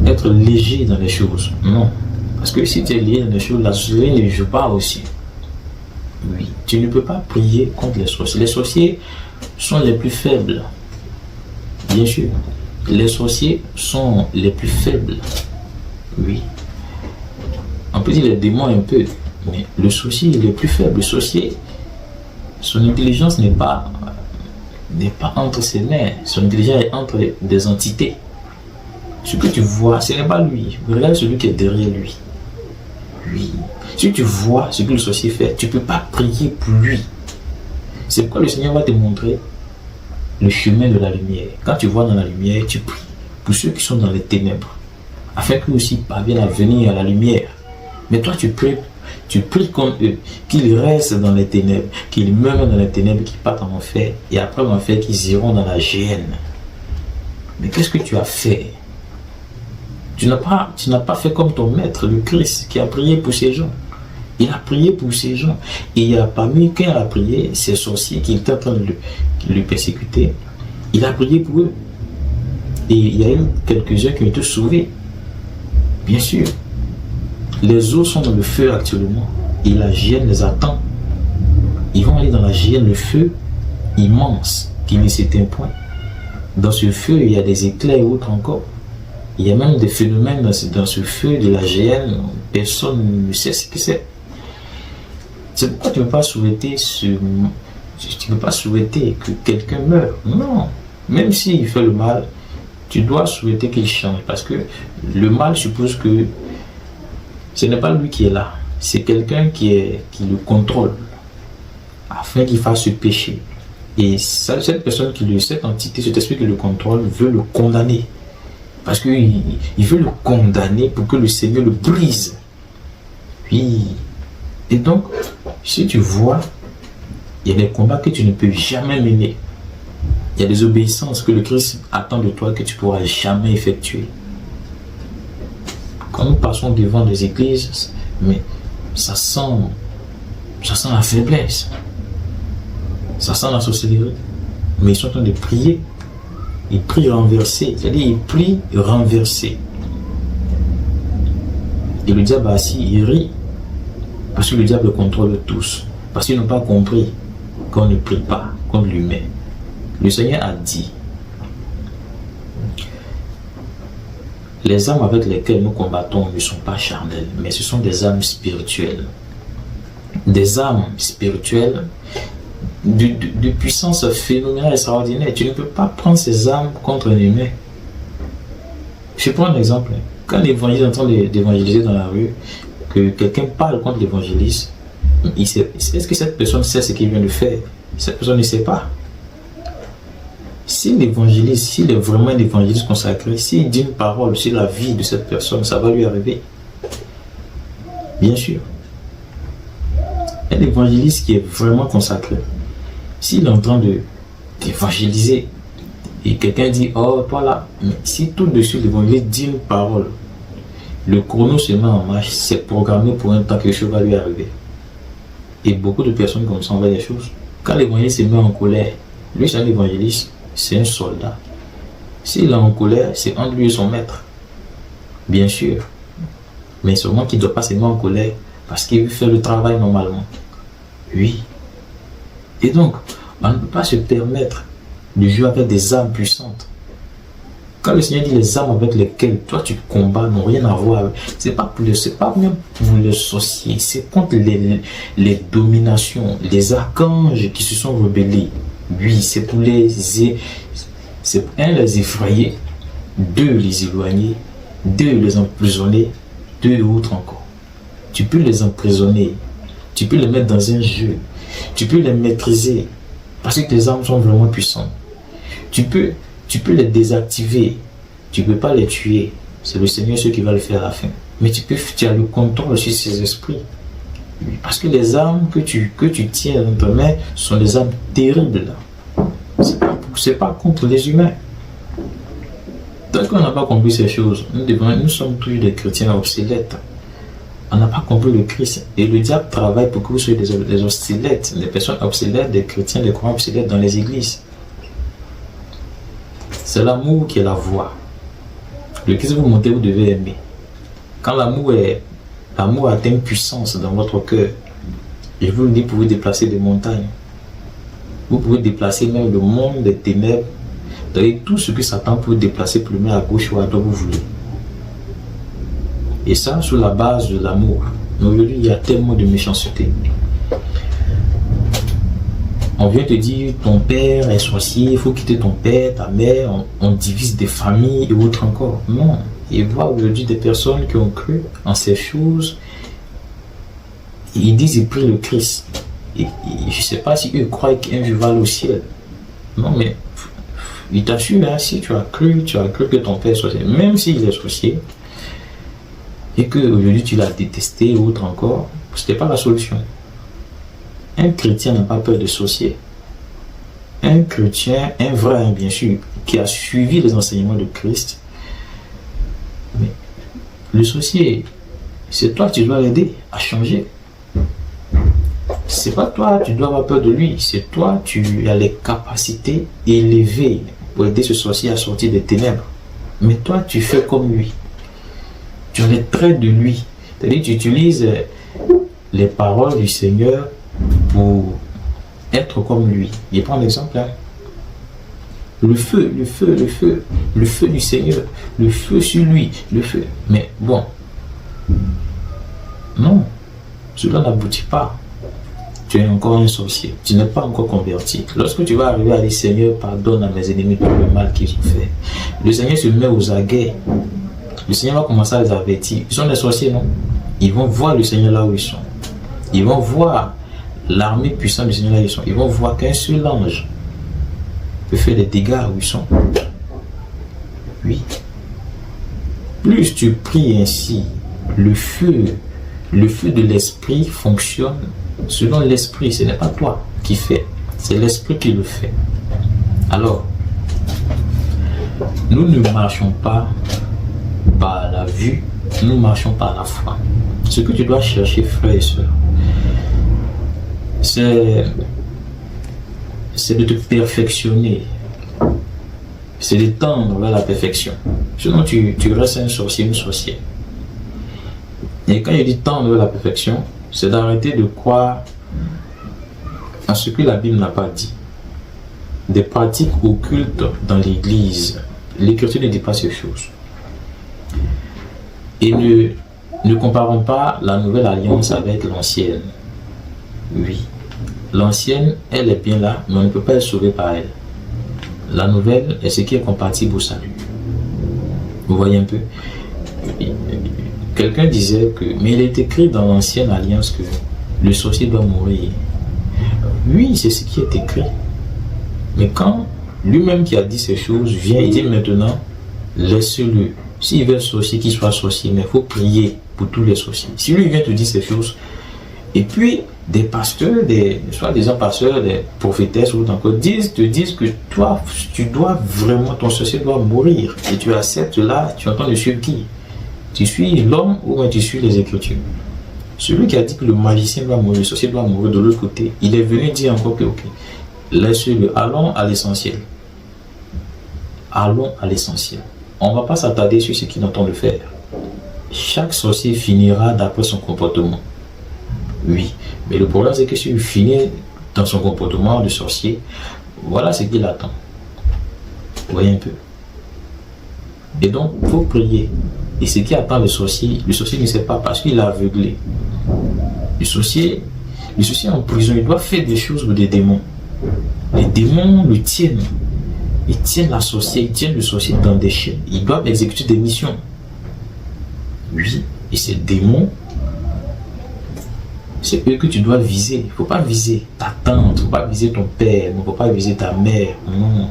être léger dans les choses. Non. Parce que si tu es léger dans les choses, la société ne joue pas aussi. Oui. Tu ne peux pas prier contre les sorciers. Les sorciers sont les plus faibles. Bien sûr. Les sorciers sont les plus faibles. Oui. On peut dire les démons un peu. Mais le sorcier est le plus faible. Le sorcier, son intelligence n'est pas entre ses mains. Son intelligence est entre des entités. Ce que tu vois, ce n'est pas lui. Regarde celui qui est derrière lui. Oui. Si tu vois ce que le sorcier fait, tu ne peux pas prier pour lui. C'est pourquoi le Seigneur va te montrer le chemin de la lumière. Quand tu vois dans la lumière, tu pries pour ceux qui sont dans les ténèbres, afin qu'eux aussi parviennent à venir à la lumière. Mais toi, tu pries comme eux, qu'ils restent dans les ténèbres, qu'ils meurent dans les ténèbres, qu'ils partent en enfer, et après l'enfer, qu'ils iront dans la géhenne. Mais qu'est-ce que tu as fait? Tu n'as pas fait comme ton maître, le Christ, qui a prié pour ces gens. Il a prié pour ces gens. Et il y a parmi qui a prié, ces sorciers qui étaient en train de le persécuter. Il a prié pour eux. Et il y a eu quelques-uns qui ont été sauvés. Bien sûr. Les eaux sont dans le feu actuellement. Et la géhenne les attend. Ils vont aller dans la géhenne, le feu immense, qui ne s'éteint point. Dans ce feu, il y a des éclairs et autres encore. Il y a même des phénomènes dans ce feu de la géhenne. Personne ne sait ce que c'est. C'est pourquoi tu ne peux pas souhaiter que quelqu'un meure. Non. Même s'il fait le mal, tu dois souhaiter qu'il change. Parce que le mal suppose que ce n'est pas lui qui est là. C'est quelqu'un qui le contrôle. Afin qu'il fasse ce péché. Et cette personne cette entité, cet esprit qui le contrôle, veut le condamner. Parce qu'il veut le condamner pour que le Seigneur le brise. Oui. Et donc, si tu vois, il y a des combats que tu ne peux jamais mener. Il y a des obéissances que le Christ attend de toi que tu ne pourras jamais effectuer. Quand nous passons devant des églises, mais ça sent la faiblesse. Ça sent la sorcellerie. Mais ils sont en train de prier. Ils prient renversés. C'est-à-dire, ils prient renversés. Et le diable assis, il rit. Parce que le diable contrôle tous. Parce qu'ils n'ont pas compris qu'on ne prie pas contre l'humain. Le Seigneur a dit, les âmes avec lesquelles nous combattons ne sont pas charnelles, mais ce sont des âmes spirituelles. Des âmes spirituelles de puissance phénoménale extraordinaire. Tu ne peux pas prendre ces âmes contre un humain. Je prends un exemple. Quand l'évangile est en train d'évangéliser dans la rue, que quelqu'un parle contre l'évangéliste, est-ce que cette personne sait ce qu'il vient de faire? Cette personne ne sait pas. Si l'évangéliste, s'il est vraiment un évangéliste consacré, s'il dit une parole sur la vie de cette personne, ça va lui arriver. Bien sûr. Un évangéliste qui est vraiment consacré, s'il est en train d'évangéliser, et quelqu'un dit, oh, toi là, mais si tout de suite l'évangéliste dit une parole, le chrono se met en marche, c'est programmé pour un temps que quelque chose va lui arriver. Et beaucoup de personnes comme ça, on voit des choses. Quand l'évangéliste se met en colère, lui c'est un évangéliste, c'est un soldat. S'il est en colère, c'est entre lui et son maître. Bien sûr. Mais seulement qu'il ne doit pas se mettre en colère parce qu'il fait le travail normalement. Oui. Et donc, on ne peut pas se permettre de jouer avec des âmes puissantes. Quand le Seigneur dit les âmes avec lesquelles toi tu combats n'ont rien à voir, c'est pas même pour les sorciers, c'est contre les dominations, les archanges qui se sont rebellés. Oui, c'est pour les effrayer, deux les éloigner, deux les emprisonner, deux autres encore. Tu peux les emprisonner, tu peux les mettre dans un jeu, tu peux les maîtriser, Parce que tes armes sont vraiment puissantes. Tu peux les désactiver. Tu ne peux pas les tuer. C'est le Seigneur qui va le faire à la fin. Mais tu as le contrôle sur ces esprits. Parce que les armes que tu tiens dans ta main sont des armes terribles. C'est pas contre les humains. Tant qu'on n'a pas compris ces choses, nous sommes tous des chrétiens obsolètes. On n'a pas compris le Christ. Et le diable travaille pour que vous soyez des obsolètes, des personnes obsolètes, des chrétiens, des croyants obsolètes dans les églises. C'est l'amour qui est la voie. Le Christ vous montre, vous devez aimer. Quand l'amour atteint une puissance dans votre cœur, je vous le dis, vous pouvez déplacer des montagnes. Vous pouvez déplacer même le monde des ténèbres. C'est-à-dire tout ce que Satan peut déplacer pour le mettre à gauche ou à droite, vous voulez. Et ça, sur la base de l'amour. Mais aujourd'hui, il y a tellement de méchanceté. On vient te dire, ton père est sorcier, il faut quitter ton père, ta mère, on divise des familles et autres encore. Non. Et voir aujourd'hui des personnes qui ont cru en ces choses, ils disent ils prient le Christ. Et je ne sais pas si eux croient qu'un jour va aller au ciel. Non, mais il t'assure, hein, si tu as cru que ton père est sorcier, même s'il est sorcier, et qu'aujourd'hui tu l'as détesté ou autre encore, ce n'était pas la solution. Un chrétien n'a pas peur de sorcier. Un chrétien, un vrai, bien sûr, qui a suivi les enseignements de Christ. Mais le sorcier, c'est toi, tu dois l'aider à changer. C'est pas toi, tu dois avoir peur de lui. C'est toi, tu as les capacités élevées pour aider ce sorcier à sortir des ténèbres. Mais toi, tu fais comme lui. Tu as les traits de lui. C'est-à-dire, tu utilises les paroles du Seigneur pour être comme lui. Je prends l'exemple. Hein. Le feu du Seigneur, le feu sur lui, le feu. Mais bon, non, cela n'aboutit pas. Tu es encore un sorcier, tu n'es pas encore converti. Lorsque tu vas arriver à dire Seigneur, pardonne à mes ennemis tout le mal qu'ils ont fait, le Seigneur se met aux aguets. Le Seigneur va commencer à les avertir. Ils sont des sorciers, non? Ils vont voir le Seigneur là où ils sont. Ils vont voir l'armée puissante du Seigneur là où ils sont. Ils vont voir qu'un seul ange peut faire des dégâts où ils sont. Oui. Plus tu pries ainsi, le feu de l'esprit fonctionne selon l'esprit. Ce n'est pas toi qui fais, c'est l'esprit qui le fait. Alors, nous ne marchons pas par la vue, nous marchons par la foi. Ce que tu dois chercher, frères et sœurs, c'est de te perfectionner, c'est de tendre vers la perfection. Sinon tu restes un sorcier, une sorcière. Et quand il dit tendre vers la perfection, c'est d'arrêter de croire à ce que la Bible n'a pas dit. Des pratiques occultes dans l'Église. L'Écriture ne dit pas ces choses. Et ne comparons pas la nouvelle alliance avec l'ancienne. Oui, l'ancienne, elle est bien là, mais on ne peut pas être sauvé par elle. La nouvelle est ce qui est compatible au salut. Vous voyez un peu? Quelqu'un disait que, mais il est écrit dans l'ancienne alliance que le sorcier doit mourir. Oui, c'est ce qui est écrit. Mais quand lui-même qui a dit ces choses vient et dit maintenant, laisse-le. S'il veut être sorcier, qu'il soit sorcier, mais il faut prier pour tous les sorciers. Si lui vient te dire ces choses, et puis des pasteurs, soit des pasteurs, des prophétesses ou encore te disent que toi, tu dois vraiment, ton sorcier doit mourir. Et tu acceptes là, tu entends de suivre qui? Tu suis l'homme ou bien tu suis les Écritures? Celui qui a dit que le magicien doit mourir, le sorcier doit mourir de l'autre côté, il est venu dire encore que ok, laisse-le, allons à l'essentiel. Allons à l'essentiel. On ne va pas s'attarder sur ce qu'il entend de faire. Chaque sorcier finira d'après son comportement. Oui, mais le problème c'est que s'il finit dans son comportement de sorcier, voilà ce qu'il attend. Vous voyez un peu? Et donc, il faut prier. Et ce qui attend le sorcier ne sait pas parce qu'il est aveuglé. Le sorcier est en prison, il doit faire des choses pour des démons. Les démons le tiennent. Ils tiennent la sorcière, ils tiennent le sorcier dans des chaînes. Ils doivent exécuter des missions. Oui, et ces démons c'est eux que tu dois viser. Il ne faut pas viser ta tante, il ne faut pas viser ton père, il ne faut pas viser ta mère. Non.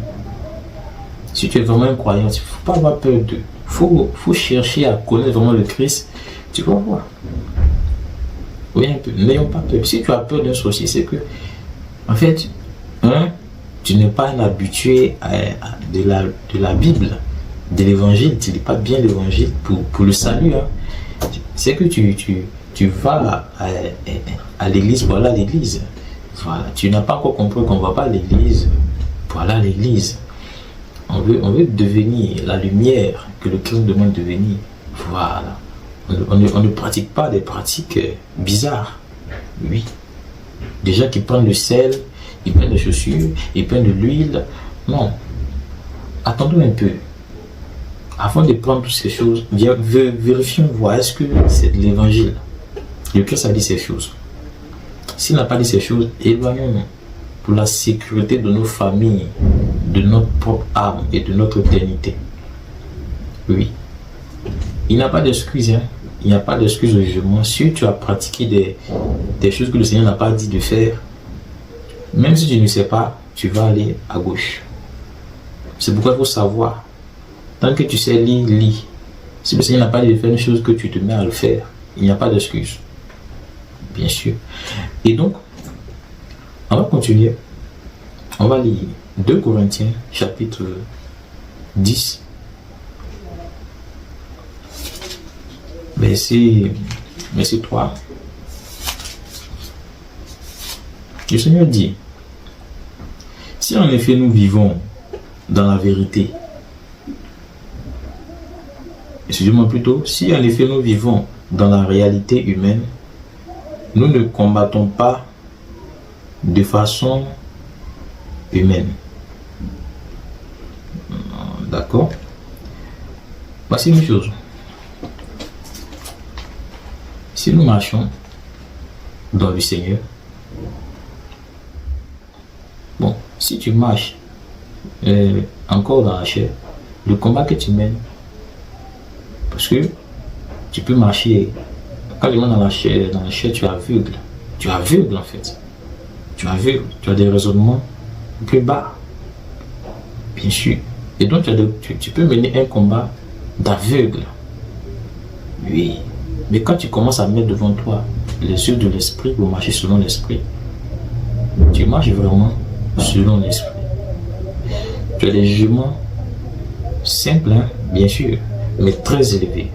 Si tu es vraiment un croyant, il ne faut pas avoir peur d'eux. Il faut chercher à connaître vraiment le Christ. Tu vas voir. Oui, un peu. N'ayons pas peur. Si tu as peur d'un sorcier, c'est que, en fait, tu n'es pas un habitué de la Bible, de l'évangile. Tu ne lis pas bien l'évangile pour le salut. C'est que tu vas à l'église pour aller à l'église. Voilà. Tu n'as pas encore compris qu'on ne va pas à l'église pour aller à l'église. On veut devenir la lumière que le Christ demande de devenir. Voilà. On ne pratique pas des pratiques bizarres. Oui. Des gens qui prennent le sel, ils prennent des chaussures, ils prennent de l'huile. Non. Attendons un peu. Avant de prendre toutes ces choses, vérifions voir est-ce que c'est de l'évangile. Le Christ a dit ces choses. S'il n'a pas dit ces choses, éloignons-nous pour la sécurité de nos familles, de notre propre âme et de notre éternité. Oui. Il n'y a pas d'excuse. Il n'y a pas d'excuse au jugement. Si tu as pratiqué des choses que le Seigneur n'a pas dit de faire, même si tu ne sais pas, tu vas aller à gauche. C'est pourquoi il faut savoir. Tant que tu sais lire, lis. Si le Seigneur n'a pas dit de faire une chose que tu te mets à le faire, il n'y a pas d'excuse. Bien sûr. Et donc, on va continuer. On va lire 2 Corinthiens, chapitre 10. Verset 3. Le Seigneur dit, si en effet nous vivons dans la vérité, excusez-moi plutôt, si en effet nous vivons dans la réalité humaine, nous ne combattons pas de façon humaine. D'accord? Voici une chose. Si nous marchons dans le Seigneur, bon, si tu marches encore dans la chair, le combat que tu mènes, parce que tu peux marcher, quand tu marches dans la chair, tu es aveugle. Tu es aveugle en fait. Tu es aveugle, tu as des raisonnements plus bas, bien sûr. Et donc tu peux mener un combat d'aveugle. Oui. Mais quand tu commences à mettre devant toi les yeux de l'esprit pour marcher selon l'esprit, tu marches vraiment selon l'esprit. Tu as des jugements simples, bien sûr, mais très élevés.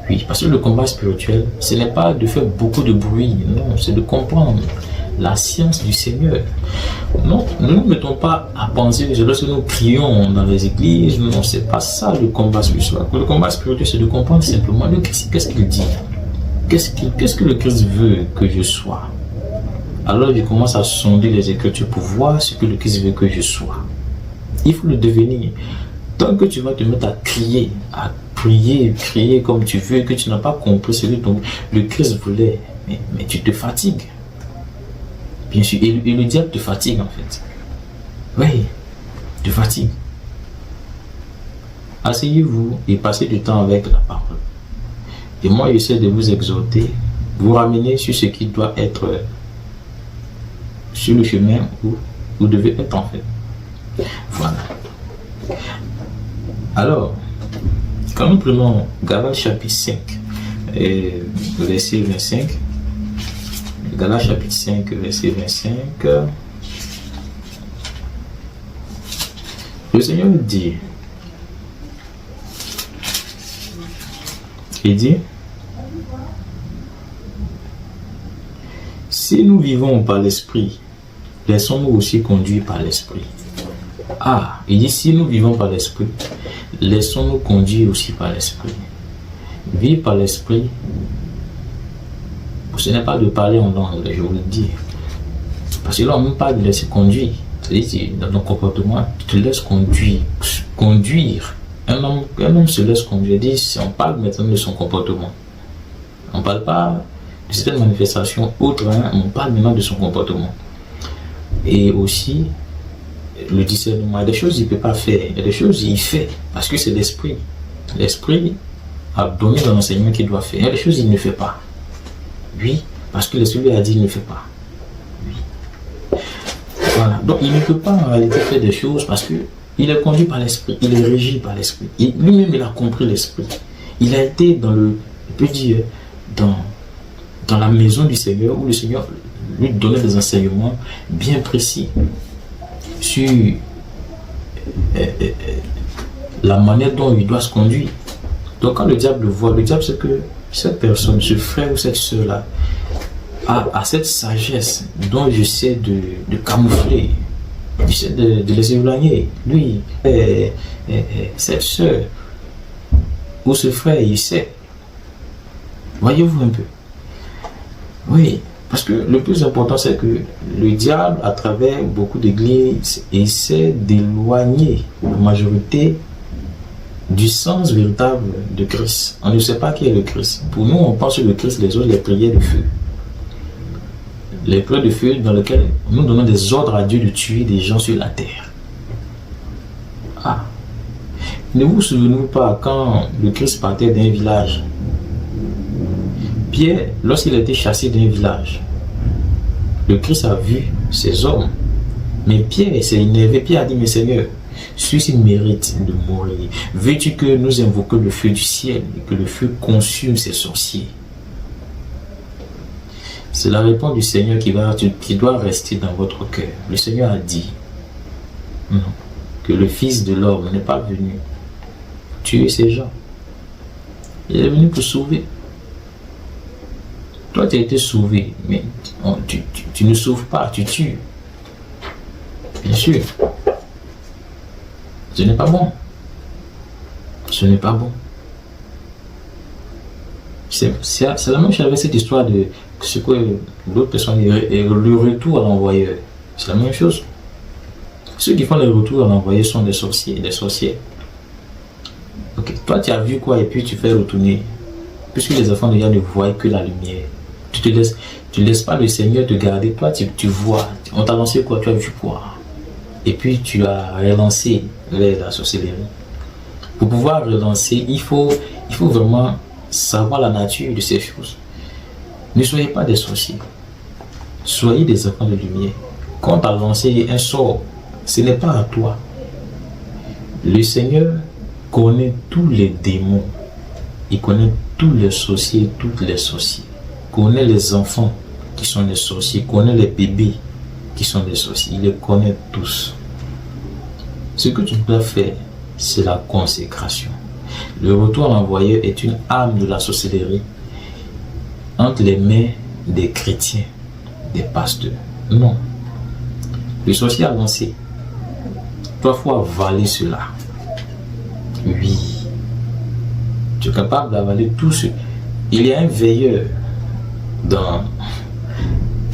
Oui, parce que le combat spirituel, ce n'est pas de faire beaucoup de bruit, non, c'est de comprendre la science du Seigneur. Non, nous ne nous mettons pas à penser que lorsque nous crions dans les églises, non, c'est pas ça le combat spirituel. Le combat spirituel, c'est de comprendre simplement qu'est-ce qu'il dit, qu'est-ce que le Christ veut que je sois. Alors je commence à sonder les Écritures pour voir ce que le Christ veut que je sois. Il faut le devenir. Tant que tu vas te mettre à crier, à prier, crier comme tu veux, que tu n'as pas compris ce que le Christ voulait, mais tu te fatigues. Bien sûr, et le diable te fatigue en fait. Oui, te fatigue. Asseyez-vous et passez du temps avec la parole. Et moi, j'essaie de vous exhorter, vous ramener sur ce qui doit être sur le chemin où vous devez être en fait. Voilà. Alors, quand nous prenons Galates chapitre 5, verset 25, Galates chapitre 5, verset 25, le Seigneur dit, si nous vivons par l'esprit, laissons-nous aussi conduire par l'esprit. Ah, il dit si nous vivons par l'esprit, laissons-nous conduire aussi par l'esprit. Vivre par l'esprit, ce n'est pas de parler en langue, je vous le dis. Parce que là, on ne parle de laisser conduire. C'est-à-dire, dans ton comportement, tu te laisses conduire. Un homme se laisse conduire. On parle maintenant de son comportement. On ne parle pas de certaines manifestations autres, on parle maintenant de son comportement. Et aussi, le discernement, il y a des choses qu'il ne peut pas faire, il y a des choses qu'il fait, parce que c'est l'esprit. L'esprit a donné dans l'enseignement qu'il doit faire. Il y a des choses qu'il ne fait pas. Oui, parce que l'esprit lui a dit, il ne fait pas. Oui. Voilà. Donc, il ne peut pas en réalité faire des choses parce que il est conduit par l'esprit, il est régi par l'esprit. Lui-même, il a compris l'esprit. Il a été dans le, je peux dire, dans la maison du Seigneur, où le Seigneur lui donnait des enseignements bien précis sur la manière dont il doit se conduire. Donc quand le diable le voit, le diable sait que cette personne, ce frère ou cette soeur-là, a cette sagesse dont j'essaie de camoufler, j'essaie de les éloigner. Lui, cette soeur ou ce frère, il sait. Voyez-vous un peu. Oui, parce que le plus important, c'est que le diable, à travers beaucoup d'églises, essaie d'éloigner la majorité du sens véritable de Christ. On ne sait pas qui est le Christ. Pour nous, on pense sur le Christ, les autres, les prières de feu. Les prières de feu dans lesquelles nous donnons des ordres à Dieu de tuer des gens sur la terre. Ah, ne vous souvenez-vous pas quand le Christ partait d'un village? Pierre, lorsqu'il a été chassé d'un village, le Christ a vu ces hommes. Mais Pierre s'est énervé. Pierre a dit, mais Seigneur, celui-ci mérite de mourir. Veux-tu que nous invoquions le feu du ciel et que le feu consume ces sorciers? C'est la réponse du Seigneur qui doit rester dans votre cœur. Le Seigneur a dit non, que le Fils de l'homme n'est pas venu tuer ces gens. Il est venu pour sauver. Toi, tu as été sauvé, mais tu ne sauves pas, tu tues. Bien sûr. Ce n'est pas bon. Ce n'est pas bon. C'est la même chose avec cette histoire de ce que l'autre personne et le retour à l'envoyeur. C'est la même chose. Ceux qui font le retour à l'envoyeur sont des sorciers, des sorcières. Ok, toi tu as vu quoi et puis tu fais retourner. Puisque les enfants de Dieu ne voient que la lumière. Tu laisses pas le Seigneur te garder. Toi tu vois. On t'a lancé quoi? Tu as vu quoi? Et puis tu as relancé la sorcellerie. Pour pouvoir relancer, il faut vraiment savoir la nature de ces choses. Ne soyez pas des sorciers. Soyez des enfants de lumière. Quand tu as lancé un sort, ce n'est pas à toi. Le Seigneur connaît tous les démons. Il connaît tous les sorciers, toutes les sorcières. Il connaît les enfants qui sont des sorciers. Il connaît les bébés qui sont des sorciers. Il les connaît tous. Ce que tu dois faire, c'est la consécration. Le retour à l'envoyeur est une arme de la sorcellerie entre les mains des chrétiens, des pasteurs. Non. Le sorcier a lancé. Toi, il faut avaler cela. Oui. Tu es capable d'avaler tout ce. Il y a un veilleur qui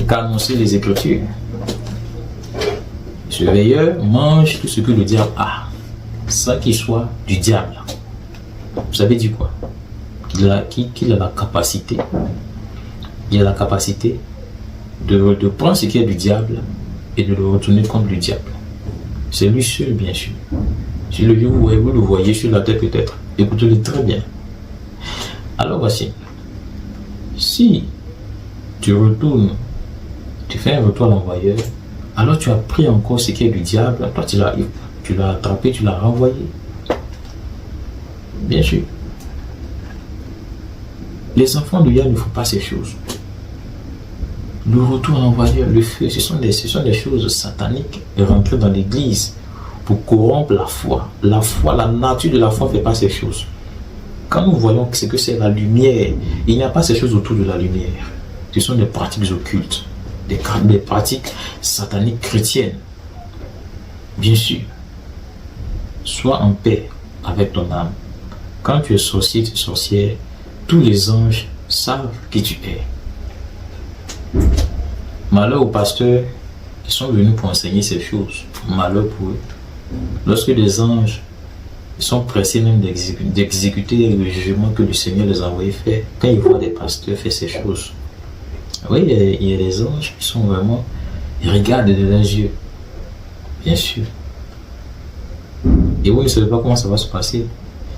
a annoncé les Écritures. Ce veilleur mange tout ce que le diable a, sans qu'il soit du diable. Vous savez dire quoi? Qu'il a la capacité. Il a la capacité de prendre ce qui est du diable et de le retourner contre le diable. C'est lui seul, bien sûr. Si le vieux, vous le voyez sur la tête peut-être. Écoutez-le très bien. Alors voici. Si tu retournes, tu fais un retour à l'envoyeur, alors tu as pris encore ce qui est du diable, toi tu l'as attrapé, tu l'as renvoyé. Bien sûr. Les enfants de Dieu ne font pas ces choses. Le retour à l'envoyeur, le feu, ce sont des choses sataniques rentrées dans l'église pour corrompre la foi. La foi, la nature de la foi ne fait pas ces choses. Quand nous voyons ce que c'est la lumière, il n'y a pas ces choses autour de la lumière. Ce sont des pratiques occultes, des pratiques sataniques chrétiennes. Bien sûr, sois en paix avec ton âme. Quand tu es sorcier, tu es sorcière, tous les anges savent qui tu es. Malheur aux pasteurs qui sont venus pour enseigner ces choses. Malheur pour eux. Lorsque les anges sont pressés même d'exécuter le jugement que le Seigneur les a envoyés faire, quand ils voient des pasteurs faire ces choses, oui, il y a des anges qui sont vraiment, ils regardent de leurs yeux, bien sûr. Et vous ne savez pas comment ça va se passer.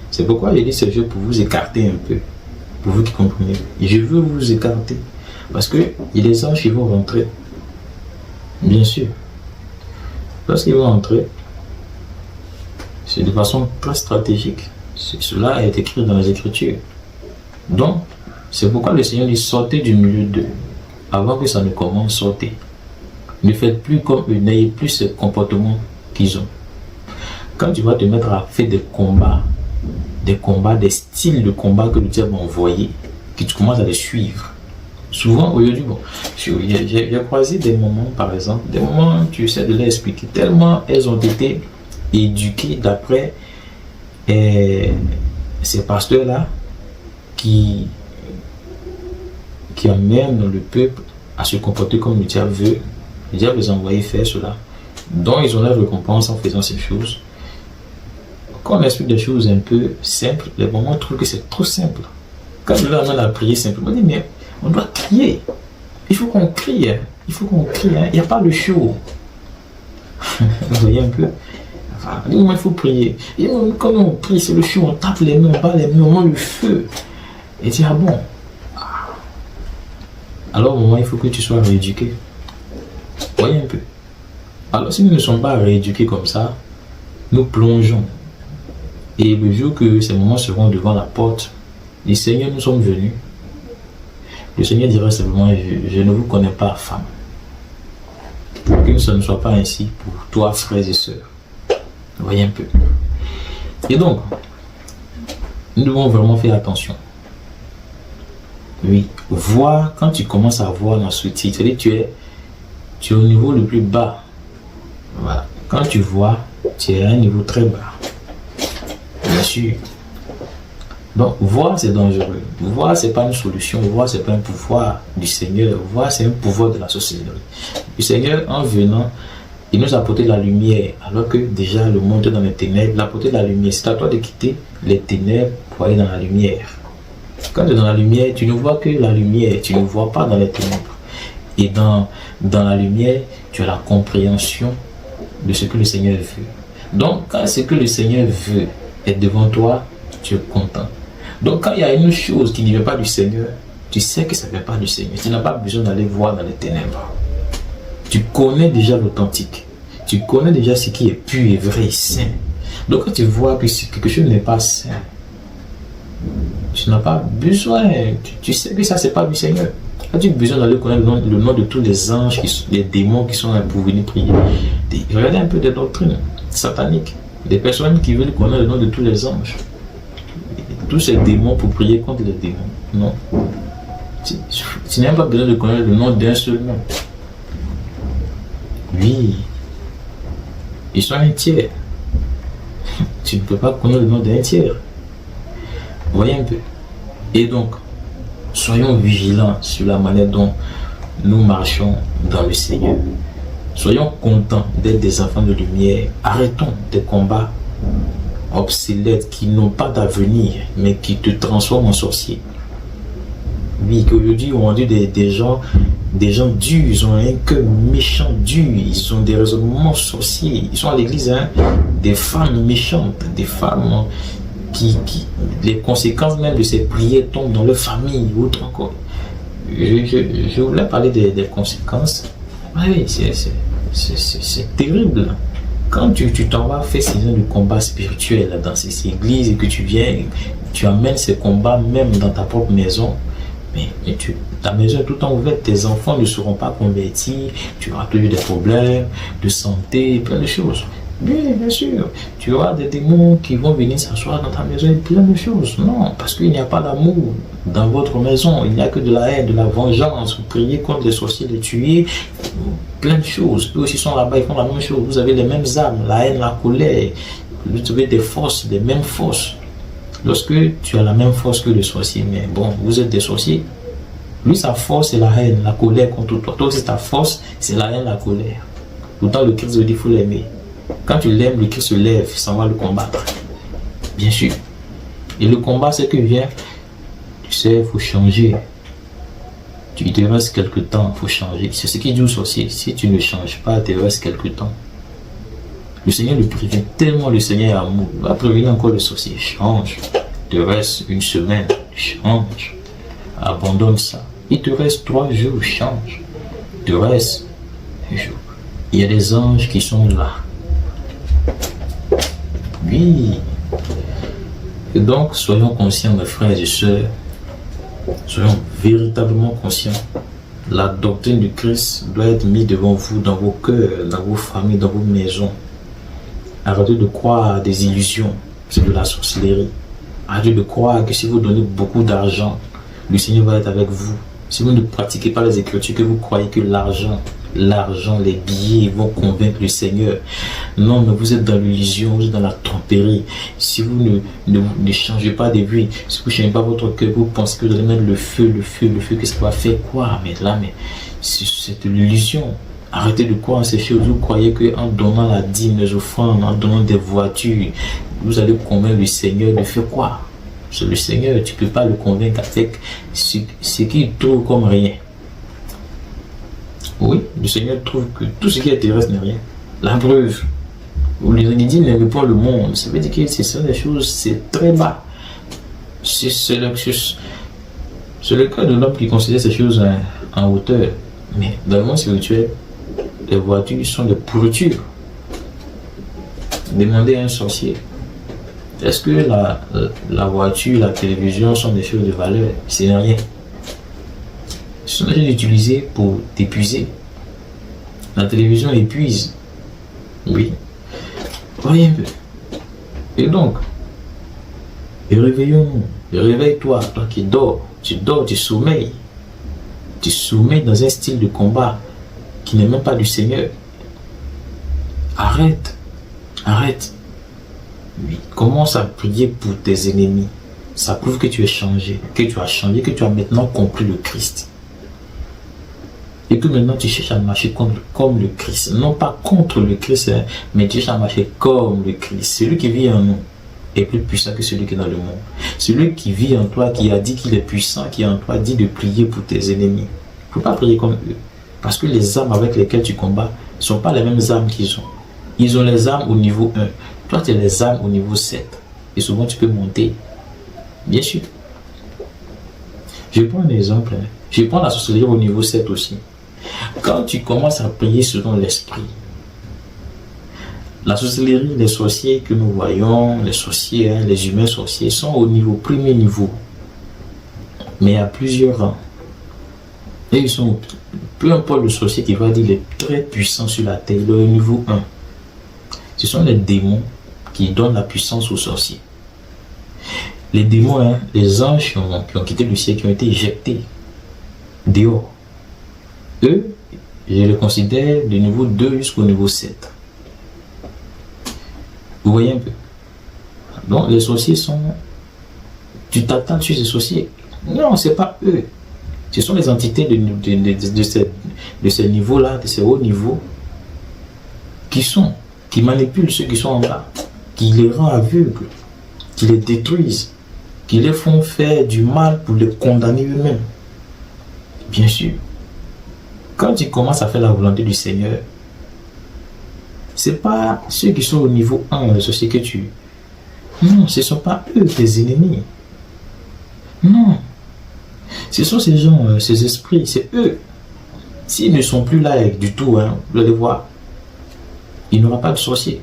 C'est pourquoi j'ai dit ce jeu pour vous écarter un peu, pour vous qui comprenez. Et je veux vous écarter. Parce qu'il y a des anges qui vont rentrer. Bien sûr. Lorsqu'ils vont entrer, c'est de façon très stratégique. Cela est écrit dans les Écritures. Donc, c'est pourquoi le Seigneur dit sortez du milieu d'eux. Avant que ça ne commence, sortez. Ne faites plus comme eux, n'ayez plus ce comportement qu'ils ont. Quand tu vas te mettre à faire des combats, des styles de combat que le diable a envoyés, que tu commences à les suivre. Souvent, aujourd'hui, bon, j'ai croisé des moments, par exemple, des moments, tu sais de les expliquer, tellement elles ont été éduquées d'après ces pasteurs-là qui amènent le peuple à se comporter comme le diable veut. Le diable les a envoyés faire cela. Donc, ils ont leur récompense en faisant ces choses. Quand on explique des choses un peu simples, les moments trouvent que c'est trop simple. Quand je leur amène à prier simplement, on dit, mais on doit crier. Il faut qu'on crie. Il faut qu'on crie. Il n'y a pas de show. Vous voyez un peu. Enfin, il faut prier. Et quand on prie, c'est le show. On tape les mains, on bat les mains, on met le feu. Et tu dis, ah bon. Alors au moment, il faut que tu sois rééduqué. Vous voyez un peu. Alors si nous ne sommes pas rééduqués comme ça, nous plongeons. Et le jour que ces moments seront devant la porte, les Seigneurs, nous sommes venus. Le Seigneur dirait simplement, je ne vous connais pas, femme. Que ça ne soit pas ainsi pour toi, frères et sœurs. Vous voyez un peu. Et donc, nous devons vraiment faire attention. Oui, voir, quand tu commences à voir dans ce titre, tu es au niveau le plus bas. Voilà. Quand tu vois, tu es à un niveau très bas. Bien sûr. Donc, voir, c'est dangereux. Voir, c'est pas une solution. Voir, c'est pas un pouvoir du Seigneur. Voir, c'est un pouvoir de la société. Le Seigneur, en venant, il nous a apporté la lumière, alors que déjà le monde est dans les ténèbres. Il a apporté la lumière. C'est à toi de quitter les ténèbres pour aller dans la lumière. Quand tu es dans la lumière, tu ne vois que la lumière. Tu ne vois pas dans les ténèbres. Et dans la lumière, tu as la compréhension de ce que le Seigneur veut. Donc, quand ce que le Seigneur veut est devant toi, tu es content. Donc, quand il y a une chose qui ne vient pas du Seigneur, tu sais que ça ne vient pas du Seigneur. Tu n'as pas besoin d'aller voir dans les ténèbres. Tu connais déjà l'authentique. Tu connais déjà ce qui est pur et vrai et saint. Donc, quand tu vois que quelque chose n'est pas saint, tu n'as pas besoin. Tu sais que ça, ce n'est pas du Seigneur. As-tu besoin d'aller connaître le nom de tous les anges, les démons qui sont là pour venir prier? Regardez un peu des doctrines sataniques. Des personnes qui veulent connaître le nom de tous les anges. Tous ces démons pour prier contre les démons. Non. Tu n'as pas besoin de connaître le nom d'un seul nom. Oui. Ils sont un tiers. Tu ne peux pas connaître le nom d'un tiers. Vous voyez un peu. Et donc, soyons vigilants sur la manière dont nous marchons dans le Seigneur. Soyons contents d'être des enfants de lumière. Arrêtons des combats obsolètes qui n'ont pas d'avenir, mais qui te transforment en sorcier. Oui, qu'aujourd'hui, on dit des gens durs, ils ont un cœur méchant dur, ils ont des raisonnements sorciers. Ils sont à l'église, hein, des femmes méchantes, des femmes qui les conséquences même de ces prières tombent dans leur famille ou autre encore. Je voulais parler des conséquences. Oui, c'est terrible. Quand tu t'en vas faire ces ans de combat spirituel dans ces églises et que tu viens, tu amènes ces combats même dans ta propre maison, mais ta maison est tout le temps ouverte, tes enfants ne seront pas convertis, tu auras toujours des problèmes de santé, plein de choses. Oui, bien sûr, tu auras des démons qui vont venir s'asseoir dans ta maison et plein de choses. Non, parce qu'il n'y a pas d'amour dans votre maison, il n'y a que de la haine, de la vengeance. Vous priez contre les sorciers, les tuer, plein de choses. Eux aussi sont là-bas, ils font la même chose. Vous avez les mêmes âmes, la haine, la colère. Vous avez des forces, les mêmes forces. Lorsque tu as la même force que le sorcier, mais bon, vous êtes des sorciers. Lui, sa force, c'est la haine, la colère contre toi. Toi aussi, ta force, c'est la haine, la colère. Pourtant, le Christ dit qu'il faut l'aimer. Quand tu l'aimes, le Christ se lève, il s'en va le combattre. Bien sûr. Et le combat, c'est que vient, tu sais, il faut changer. Tu te restes quelque temps, il faut changer. C'est ce qu'il dit au sorcier. Si tu ne changes pas, tu restes quelque temps. Le Seigneur le prévient tellement, le Seigneur est amour. Il va prévenir encore le sorcier. Change. Tu restes une semaine. Change. Abandonne ça. Il te reste 3 jours, change. Il te reste un jour. Il y a des anges qui sont là. Oui. Et donc, soyons conscients, mes frères et sœurs. Soyons véritablement conscients. La doctrine du Christ doit être mise devant vous, dans vos cœurs, dans vos familles, dans vos maisons. Arrêtez de croire à des illusions. C'est de la sorcellerie. Arrêtez de croire que si vous donnez beaucoup d'argent, le Seigneur va être avec vous. Si vous ne pratiquez pas les Écritures, que vous croyez que l'argent, les billets vont convaincre le Seigneur. Non, mais vous êtes dans l'illusion, vous êtes dans la tromperie. Si vous ne changez pas de vie, si vous ne changez pas votre cœur, vous pensez que vous allez mettre le feu, que ça va faire quoi? Mais là, c'est l'illusion. Arrêtez de croire en ces choses. Vous croyez qu'en donnant la dîme, les offrandes, en donnant des voitures, vous allez convaincre le Seigneur de faire quoi? C'est le Seigneur, tu ne peux pas le convaincre avec ce qu'il trouve comme rien. Oui, le Seigneur trouve que tout ce qui est terrestre n'est rien. La preuve, vous les dit n'aimez pas le monde. Ça veut dire que c'est des choses, c'est très bas. C'est le cas de l'homme qui considère ces choses en hauteur. Mais dans le monde spirituel, les voitures sont des pourritures. Demandez à un sorcier. Est-ce que la voiture, la télévision sont des choses de valeur? C'est rien. Ce sont des choses utilisées pour t'épuiser. La télévision épuise. Oui. Voyez un peu. Et donc, réveillons-nous. Réveille-toi, toi qui dors. Tu dors, tu sommeilles. Tu sommeilles dans un style de combat qui n'est même pas du Seigneur. Arrête. Arrête. Oui. Commence à prier pour tes ennemis. Ça prouve que tu es changé, que tu as changé, que tu as maintenant compris le Christ. Et que maintenant tu cherches à marcher comme le Christ. Non pas contre le Christ, mais tu cherches à marcher comme le Christ. Celui qui vit en nous est plus puissant que celui qui est dans le monde. Celui qui vit en toi, qui a dit qu'il est puissant, qui est en toi, dit de prier pour tes ennemis. Il ne faut pas prier comme eux. Parce que les armes avec lesquelles tu combats ne sont pas les mêmes armes qu'ils ont. Ils ont les armes au niveau 1. Toi, tu as les armes au niveau 7. Et souvent, tu peux monter. Bien sûr. Je prends un exemple. Je prends la sorcellerie au niveau 7 aussi. Quand tu commences à prier selon l'esprit, la sorcellerie, les sorciers que nous voyons, les sorciers, les humains sorciers, sont au premier niveau. Mais à plusieurs rangs. Et ils sont, peu importe le sorcier qui va dire, il est très puissant sur la terre, il est au niveau 1. Ce sont les démons qui donnent la puissance aux sorciers. Les démons, les anges qui ont quitté le ciel, qui ont été éjectés dehors. Eux, je les considère du niveau 2 jusqu'au niveau 7. Vous voyez un peu? Donc les sorciers sont... Tu t'attends sur ces sorciers? Non, ce n'est pas eux. Ce sont les entités de ces niveaux-là, de ces hauts niveaux, qui manipulent ceux qui sont en bas, qui les rendent aveugles, qui les détruisent, qui les font faire du mal pour les condamner eux-mêmes. Bien sûr. Quand tu commences à faire la volonté du Seigneur, ce n'est pas ceux qui sont au niveau 1, les sorciers que tu... Non, ce ne sont pas eux tes ennemis. Non. Ce sont ces gens, ces esprits, c'est eux. S'ils ne sont plus là du tout, vous allez voir, il n'y aura pas de sorcier.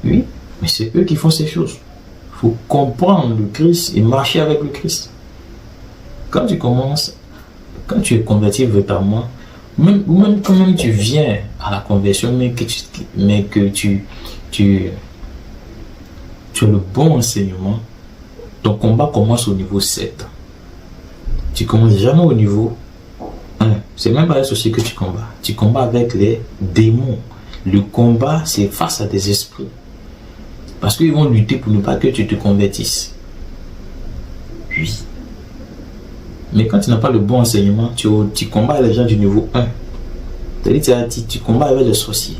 Oui, mais c'est eux qui font ces choses. Il faut comprendre le Christ et marcher avec le Christ. Quand tu commences, quand tu es converti véritablement, même quand même tu viens à la conversion, mais que tu as le bon enseignement, ton combat commence au niveau 7. Tu commences jamais au niveau 1. C'est même pas les sorciers que tu combats. Tu combats avec les démons. Le combat, c'est face à des esprits. Parce qu'ils vont lutter pour ne pas que tu te convertisses. Oui. Mais quand tu n'as pas le bon enseignement, tu combats les gens du niveau 1. C'est-à-dire tu combats avec les sorciers.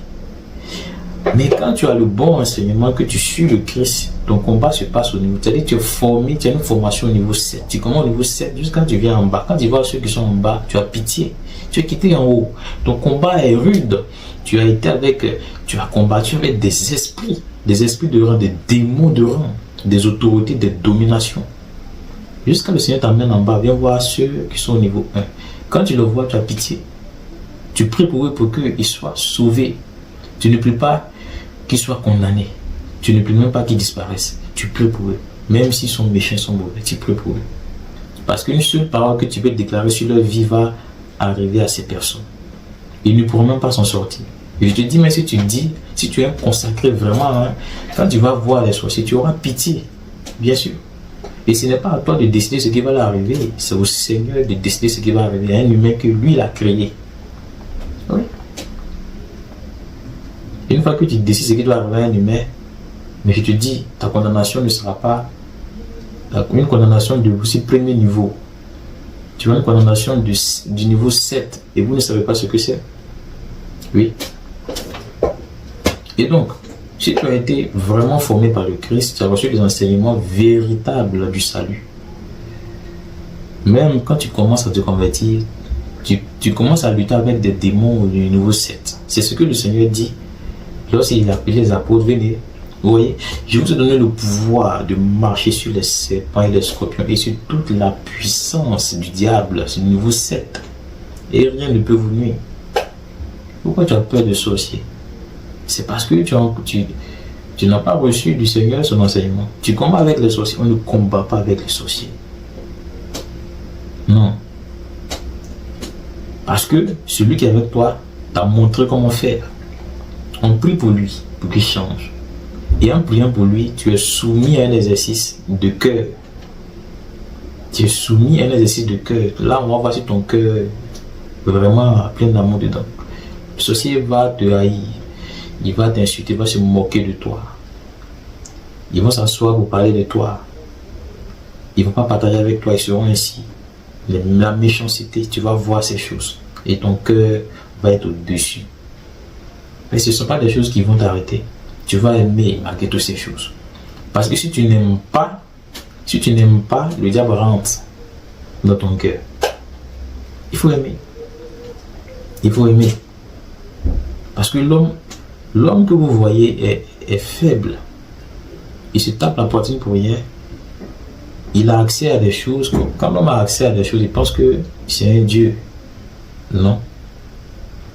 Mais quand tu as le bon enseignement, que tu suis le Christ, ton combat se passe au niveau. C'est-à-dire tu es formé, tu as une formation au niveau 7. Tu commences au niveau 7 jusqu'à quand tu viens en bas. Quand tu vois ceux qui sont en bas, tu as pitié. Tu es quitté en haut. Ton combat est rude. Tu as combattu avec des esprits de rang, des démons de rang, des autorités, des dominations. Jusqu'à le Seigneur t'amène en bas, viens voir ceux qui sont au niveau 1. Quand tu le vois, tu as pitié. Tu pries pour eux pour qu'ils soient sauvés. Tu ne pries pas qu'ils soient condamnés. Tu ne pries même pas qu'ils disparaissent. Tu pries pour eux. Même s'ils sont méchants, sont mauvais, tu pries pour eux. Parce qu'une seule parole que tu peux déclarer sur leur vie va arriver à ces personnes. Ils ne pourront même pas s'en sortir. Et je te dis, mais si tu dis, si tu es consacré vraiment, hein, quand tu vas voir les sorciers, tu auras pitié, bien sûr. Et ce n'est pas à toi de décider ce qui va leur arriver, c'est au Seigneur de décider ce qui va arriver à un humain que lui, il a créé. Oui. Et une fois que tu décides ce qui doit arriver à un humain, mais je te dis, ta condamnation ne sera pas une condamnation de aussi premier niveau. Tu vois, une condamnation du niveau 7 et vous ne savez pas ce que c'est. Oui. Et donc, si tu as été vraiment formé par le Christ, tu as reçu des enseignements véritables du salut. Même quand tu commences à te convertir, tu commences à lutter avec des démons du niveau 7. C'est ce que le Seigneur dit lorsqu'il a appelé les apôtres, venez. Vous voyez, je vous ai donné le pouvoir de marcher sur les serpents et les scorpions et sur toute la puissance du diable, c'est le niveau 7. Et rien ne peut vous nuire. Pourquoi tu as peur de sorciers? C'est parce que tu n'as pas reçu du Seigneur son enseignement. Tu combats avec les sorciers. On ne combat pas avec les sorciers. Non. Parce que celui qui est avec toi t'a montré comment faire. On prie pour lui, pour qu'il change. Et en priant pour lui, tu es soumis à un exercice de cœur. Tu es soumis à un exercice de cœur. Là, on va voir si ton cœur est vraiment plein d'amour dedans. Le sorcier va te haïr. Il va t'insulter, il va se moquer de toi. Ils vont s'asseoir pour parler de toi. Ils ne vont pas partager avec toi, ils seront ainsi. La méchanceté, tu vas voir ces choses. Et ton cœur va être au-dessus. Mais ce ne sont pas des choses qui vont t'arrêter. Tu vas aimer malgré toutes ces choses. Parce que si tu n'aimes pas, le diable rentre dans ton cœur. Il faut aimer. Il faut aimer. Parce que l'homme que vous voyez est faible. Il se tape la poitrine pour rien. Il a accès à des choses. Quand l'homme a accès à des choses, il pense que c'est un Dieu. Non.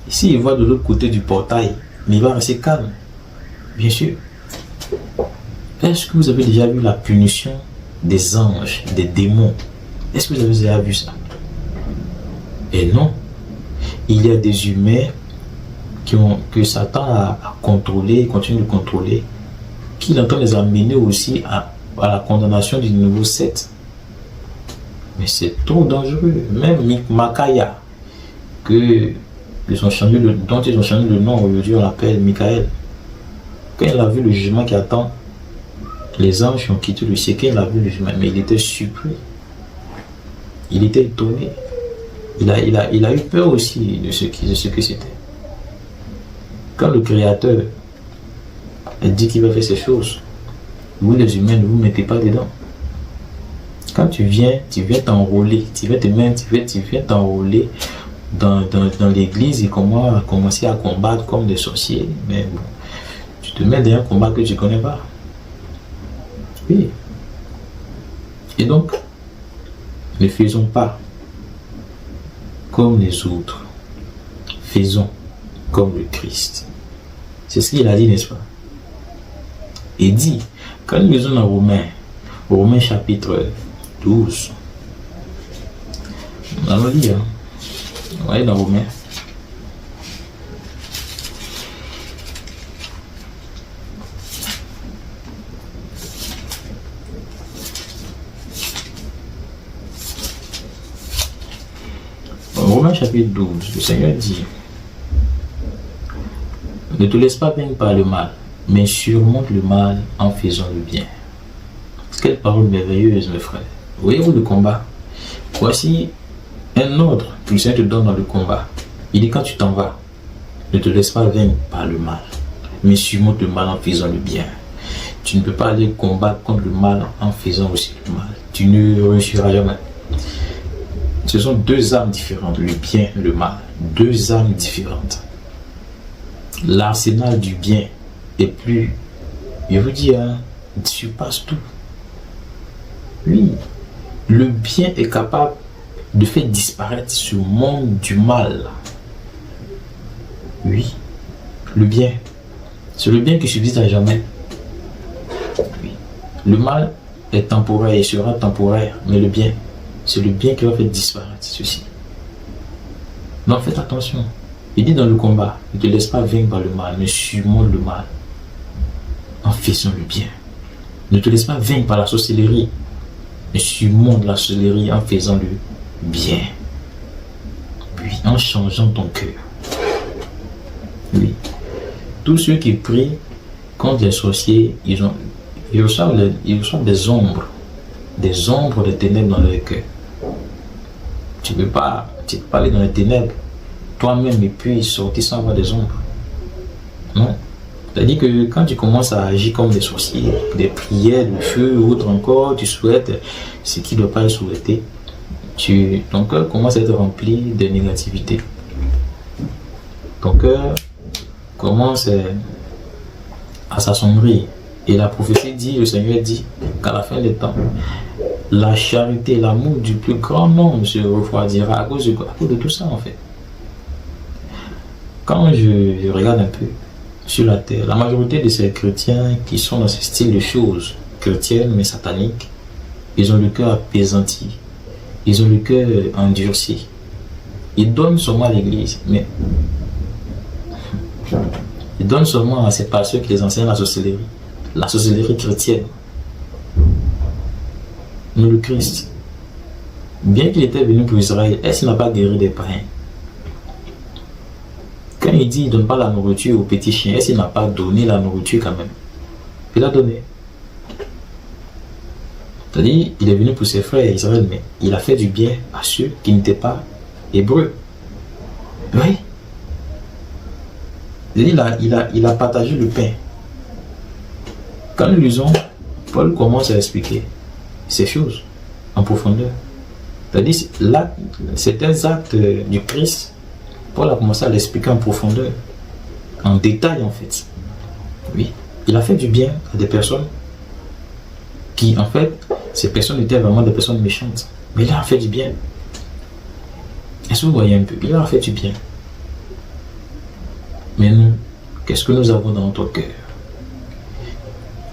Ici, il voit de l'autre côté du portail, mais il va rester calme. Bien sûr. Est-ce que vous avez déjà vu la punition des anges, des démons? Est-ce que vous avez déjà vu ça? Et non. Il y a des humains que Satan a contrôlé, continue de contrôler, qu'il entend les amener aussi à la condamnation du niveau 7. Mais c'est trop dangereux. Même Makaya, dont ils ont changé le nom aujourd'hui, on l'appelle Michael. Quand il a vu le jugement qui attend, les anges ont quitté le ciel. Quand il a vu le jugement, mais il était surpris. Il était étonné. Il a eu peur aussi de ce que c'était. Quand le Créateur dit qu'il va faire ces choses, vous les humains, ne vous mettez pas dedans. Quand tu viens t'enrôler, tu viens t'enrôler dans l'église et commencer à combattre comme des sorciers. Mais bon, tu te mets dans un combat que tu ne connais pas. Oui. Et donc, ne faisons pas comme les autres. Faisons comme le Christ. C'est ce qu'il a dit, n'est-ce pas? Il dit, quand nous lisons dans Romains chapitre 12, on va lire, on va aller dans Romains. Romains chapitre 12, le Seigneur dit, ne te laisse pas vaincre par le mal, mais surmonte le mal en faisant le bien. Quelle parole merveilleuse, mes frères. Voyez-vous le combat? Voici un ordre que le Seigneur te donne dans le combat. Il dit quand tu t'en vas, ne te laisse pas vaincre par le mal, mais surmonte le mal en faisant le bien. Tu ne peux pas aller combattre contre le mal en faisant aussi le mal. Tu ne réussiras jamais. Ce sont deux armes différentes, le bien et le mal. Deux armes différentes. L'arsenal du bien est plus, je vous dis, surpasse tout. Oui, Le bien est capable de faire disparaître ce monde du mal. Oui, le bien. C'est le bien qui subsiste à jamais. Oui. Le mal est temporaire et sera temporaire, mais le bien, c'est le bien qui va faire disparaître ceci. Donc faites attention. Il dit dans le combat, ne te laisse pas vaincre par le mal, mais surmonte le mal en faisant le bien. Ne te laisse pas vaincre par la sorcellerie, mais surmonte la sorcellerie en faisant le bien. Oui, en changeant ton cœur. Oui. Tous ceux qui prient contre les sorciers, ils reçoivent des ombres des ténèbres dans leur cœur. Tu ne peux pas aller dans les ténèbres toi-même et puis sortir sans avoir des ombres. Non. C'est-à-dire que quand tu commences à agir comme des sorciers, des prières, du feu ou autre encore, tu souhaites ce qui ne doit pas être souhaité, ton cœur commence à être rempli de négativité. Ton cœur commence à s'assombrir. Et la prophétie dit, le Seigneur dit qu'à la fin des temps, la charité, l'amour du plus grand nombre se refroidira à cause de tout ça en fait. Quand je regarde un peu sur la terre, la majorité de ces chrétiens qui sont dans ce style de choses chrétiennes mais sataniques, ils ont le cœur apaisanti, ils ont le cœur endurci. Ils donnent seulement à l'église, mais ils donnent seulement à ces pasteurs qui les enseignent la sorcellerie chrétienne. Mais le Christ, bien qu'il était venu pour Israël, est-ce qu'il n'a pas guéri des païens? Quand il dit qu'il ne donne pas la nourriture aux petits chiens, est-ce qu'il n'a pas donné la nourriture quand même? Il a donné. C'est-à-dire, il est venu pour ses frères Israël, mais il a fait du bien à ceux qui n'étaient pas hébreux. Oui. Il a partagé le pain. Quand nous lisons, Paul commence à expliquer ces choses en profondeur. C'est-à-dire, là, certains actes du Christ, Paul a commencé à l'expliquer en profondeur, en détail en fait. Oui, il a fait du bien à des personnes qui, en fait, ces personnes étaient vraiment des personnes méchantes. Mais il a fait du bien. Est-ce que vous voyez un peu? Il a fait du bien. Mais nous, qu'est-ce que nous avons dans notre cœur?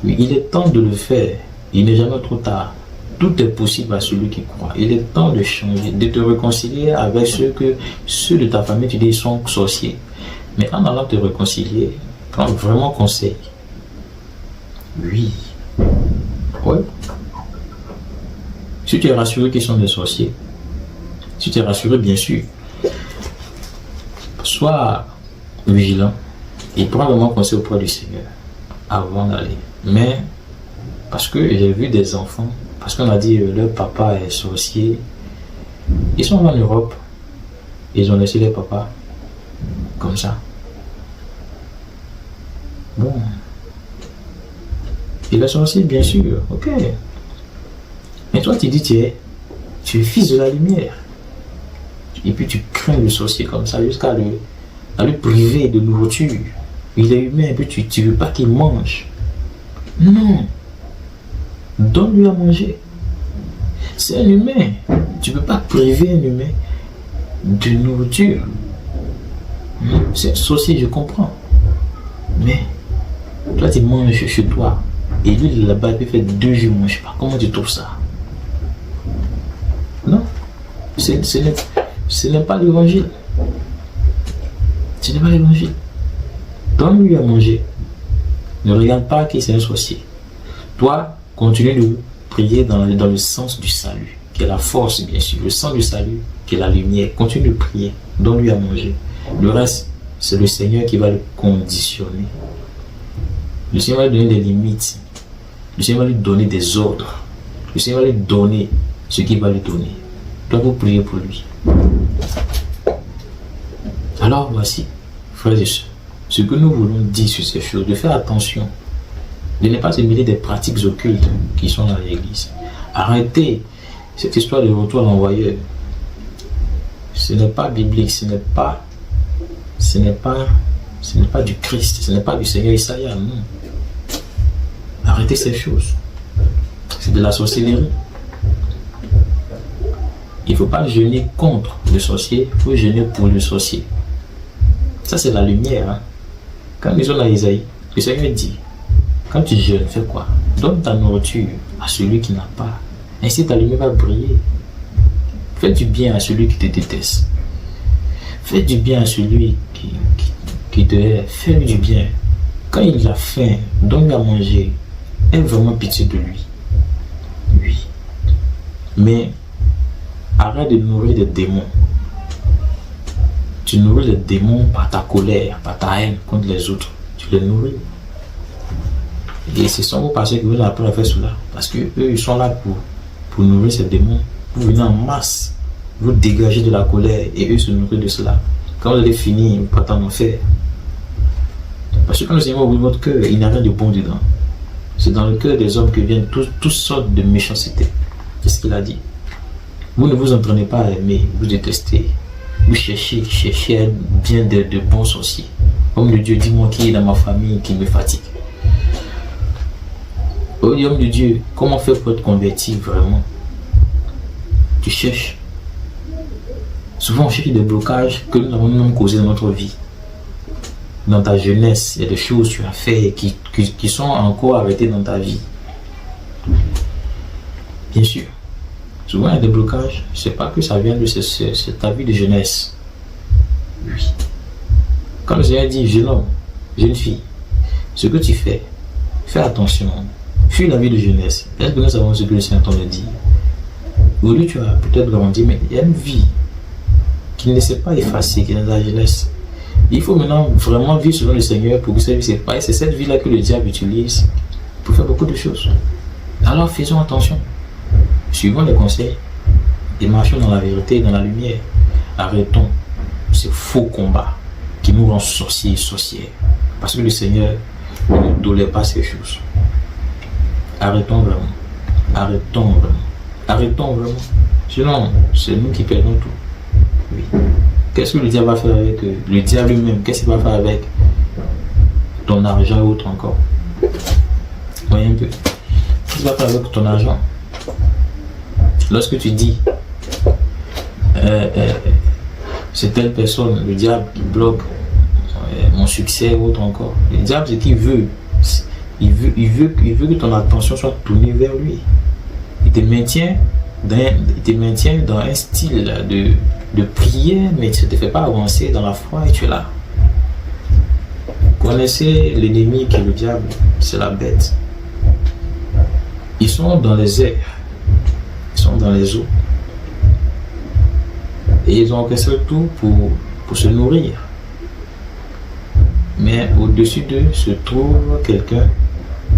Oui, il est temps de le faire. Il n'est jamais trop tard. Tout est possible à celui qui croit. Il est temps de changer, de te réconcilier avec ceux de ta famille, tu dis, ils sont sorciers. Mais en allant te réconcilier, prends vraiment conseil. Oui. Ouais. Si tu es rassuré qu'ils sont des sorciers, si tu es rassuré, bien sûr, sois vigilant et prends vraiment conseil auprès du Seigneur avant d'aller. Mais, parce que j'ai vu des enfants, parce qu'on a dit leur papa est sorcier, ils sont en Europe, ils ont laissé leur papa comme ça. Bon. Il est sorcier, bien sûr, ok. Mais toi, tu dis, tu es fils de la lumière. Et puis tu crains le sorcier comme ça, jusqu'à le priver de nourriture. Il est humain, et puis tu ne veux pas qu'il mange. Non. Donne-lui à manger. C'est un humain. Tu ne peux pas priver un humain de nourriture. C'est un sorcier, je comprends. Mais toi, tu manges chez toi. Et lui, là-bas, il peut faire 2 jours, je ne sais pas. Comment tu trouves ça? Non. Ce n'est pas l'évangile. Ce n'est pas l'évangile. Donne-lui à manger. Ne regarde pas qui c'est un sorcier. Toi, continue de prier dans le sens du salut, qui est la force, bien sûr. Le sens du salut, qui est la lumière. Continue de prier. Donne-lui à manger. Le reste, c'est le Seigneur qui va le conditionner. Le Seigneur va lui donner des limites. Le Seigneur va lui donner des ordres. Le Seigneur va lui donner ce qu'il va lui donner. Toi, vous priez pour lui. Alors voici, frères et sœurs, ce que nous voulons dire sur ces choses, de faire attention, de ne pas se mêler des pratiques occultes qui sont dans l'église. Arrêtez cette histoire de retour à l'envoyeur. Ce n'est pas biblique, ce n'est pas du Christ, ce n'est pas du Seigneur Isaïe, non. Arrêtez ces choses. C'est de la sorcellerie. Il ne faut pas jeûner contre le sorcier, il faut jeûner pour le sorcier. Ça, c'est la lumière. Hein. Quand nous sommes à Isaïe, le Seigneur dit, quand tu jeûnes, fais quoi? Donne ta nourriture à celui qui n'a pas. Ainsi, ta lumière va briller. Fais du bien à celui qui te déteste. Fais du bien à celui qui te hait. Fais-lui du bien. Quand il a faim, donne-lui à manger. Aie vraiment pitié de lui. Oui. Mais arrête de nourrir des démons. Tu nourris les démons par ta colère, par ta haine contre les autres. Tu les nourris. Et ce sont vos pasteurs qui vous apprennent à faire cela. Parce qu'eux, ils sont là pour nourrir ces démons. Vous venez en masse, vous dégagez de la colère et eux se nourrissent de cela. Quand vous allez finir, vous partez en enfer. Parce que quand le Seigneur ouvre votre cœur, il n'y a rien de bon dedans. C'est dans le cœur des hommes que viennent toutes sortes de méchanceté. C'est ce qu'il a dit. Vous ne vous entraînez pas à aimer, vous détestez. Vous cherchez à être bien de bons sorciers. Homme de Dieu, dis-moi qui est dans ma famille qui me fatigue. Oh, homme de Dieu, comment faire pour être converti vraiment? Tu cherches. Souvent on cherche des blocages que nous avons nous-mêmes causés dans notre vie. Dans ta jeunesse, il y a des choses que tu as fait qui sont encore arrêtées dans ta vie. Bien sûr. Souvent il y a des blocages. C'est pas que ça vient de c'est ta vie de jeunesse. Oui. Quand le Seigneur dit jeune homme, jeune fille, ce que tu fais, fais attention. Fuis la vie de jeunesse. Est-ce que nous savons ce que le Seigneur nous dit? Aujourd'hui tu as peut-être grandi, mais il y a une vie qui ne s'est pas effacée, qui est dans la jeunesse. Il faut maintenant vraiment vivre selon le Seigneur pour que cette vie s'efface. C'est cette vie-là que le diable utilise pour faire beaucoup de choses. Alors faisons attention. Suivons les conseils et marchons dans la vérité et dans la lumière. Arrêtons ces faux combats qui nous rendent sorciers et sorcières. Parce que le Seigneur ne tolère pas ces choses. Arrêtons vraiment. Arrêtons vraiment. Arrêtons vraiment. Sinon, c'est nous qui perdons tout. Oui. Qu'est-ce que le diable va faire avec le diable lui-même? Qu'est-ce qu'il va faire avec ton argent et autre encore? Voyez un peu. Qu'est-ce qu'il va faire avec ton argent? Lorsque tu dis c'est telle personne, le diable qui bloque mon succès ou autre encore. Le diable, c'est qu'il veut. Il veut que ton attention soit tournée vers lui. Il te maintient dans un style de prière, mais ça ne te fait pas avancer dans la foi et tu es là. Vous connaissez l'ennemi qui est le diable, c'est la bête. Ils sont dans les airs, ils sont dans les eaux. Et ils ont orchestré tout pour se nourrir. Mais au-dessus d'eux se trouve quelqu'un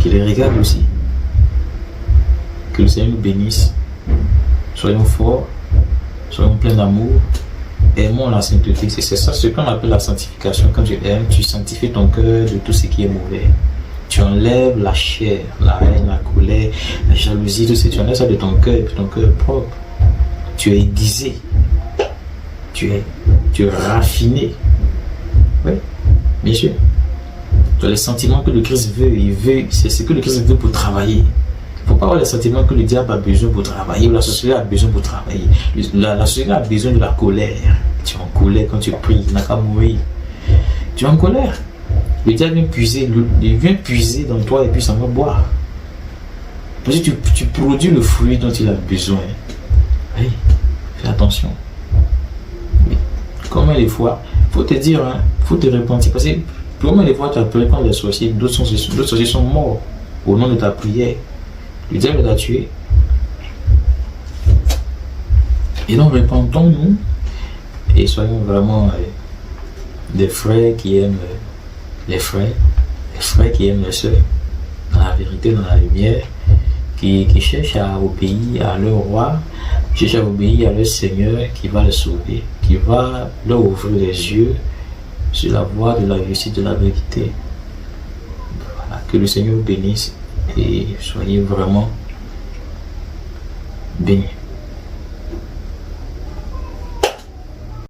qui les regarde aussi. Que le Seigneur nous bénisse. Soyons forts, soyons pleins d'amour, aimons la sainteté. C'est ça ce qu'on appelle la sanctification. Quand tu aimes, tu sanctifies ton cœur de tout ce qui est mauvais. Tu enlèves la chair, la haine, la colère, la jalousie, tout ça. Tu enlèves ça de ton cœur et puis ton cœur est propre. Tu es aiguisé. Tu es raffiné. Oui, bien sûr. Tu as les sentiments que le Christ veut. C'est ce que le Christ veut pour travailler. Il ne faut pas avoir les sentiments que le diable a besoin pour travailler ou la société a besoin pour travailler. La société a besoin de la colère. Tu es en colère quand tu pries, il n'a qu'à mourir. Tu es en colère. Le diable vient puiser dans toi et puis ça va boire. Parce que tu produis le fruit dont il a besoin. Oui, fais attention. Oui. Combien de fois, il faut te dire, il faut te repentir. Parce que combien de fois tu as pleuré quand les sorciers, d'autres sorciers sont morts au nom de ta prière. Le diable t'a tué. Et donc repentons-nous et soyons vraiment des frères qui aiment les frères qui aiment les sœurs, dans la vérité, dans la lumière, qui cherchent à obéir à leur roi, qui cherchent à obéir à leur Seigneur qui va les sauver, qui va leur ouvrir les yeux sur la voie de la justice, de la vérité. Voilà, que le Seigneur vous bénisse et soyez vraiment bénis.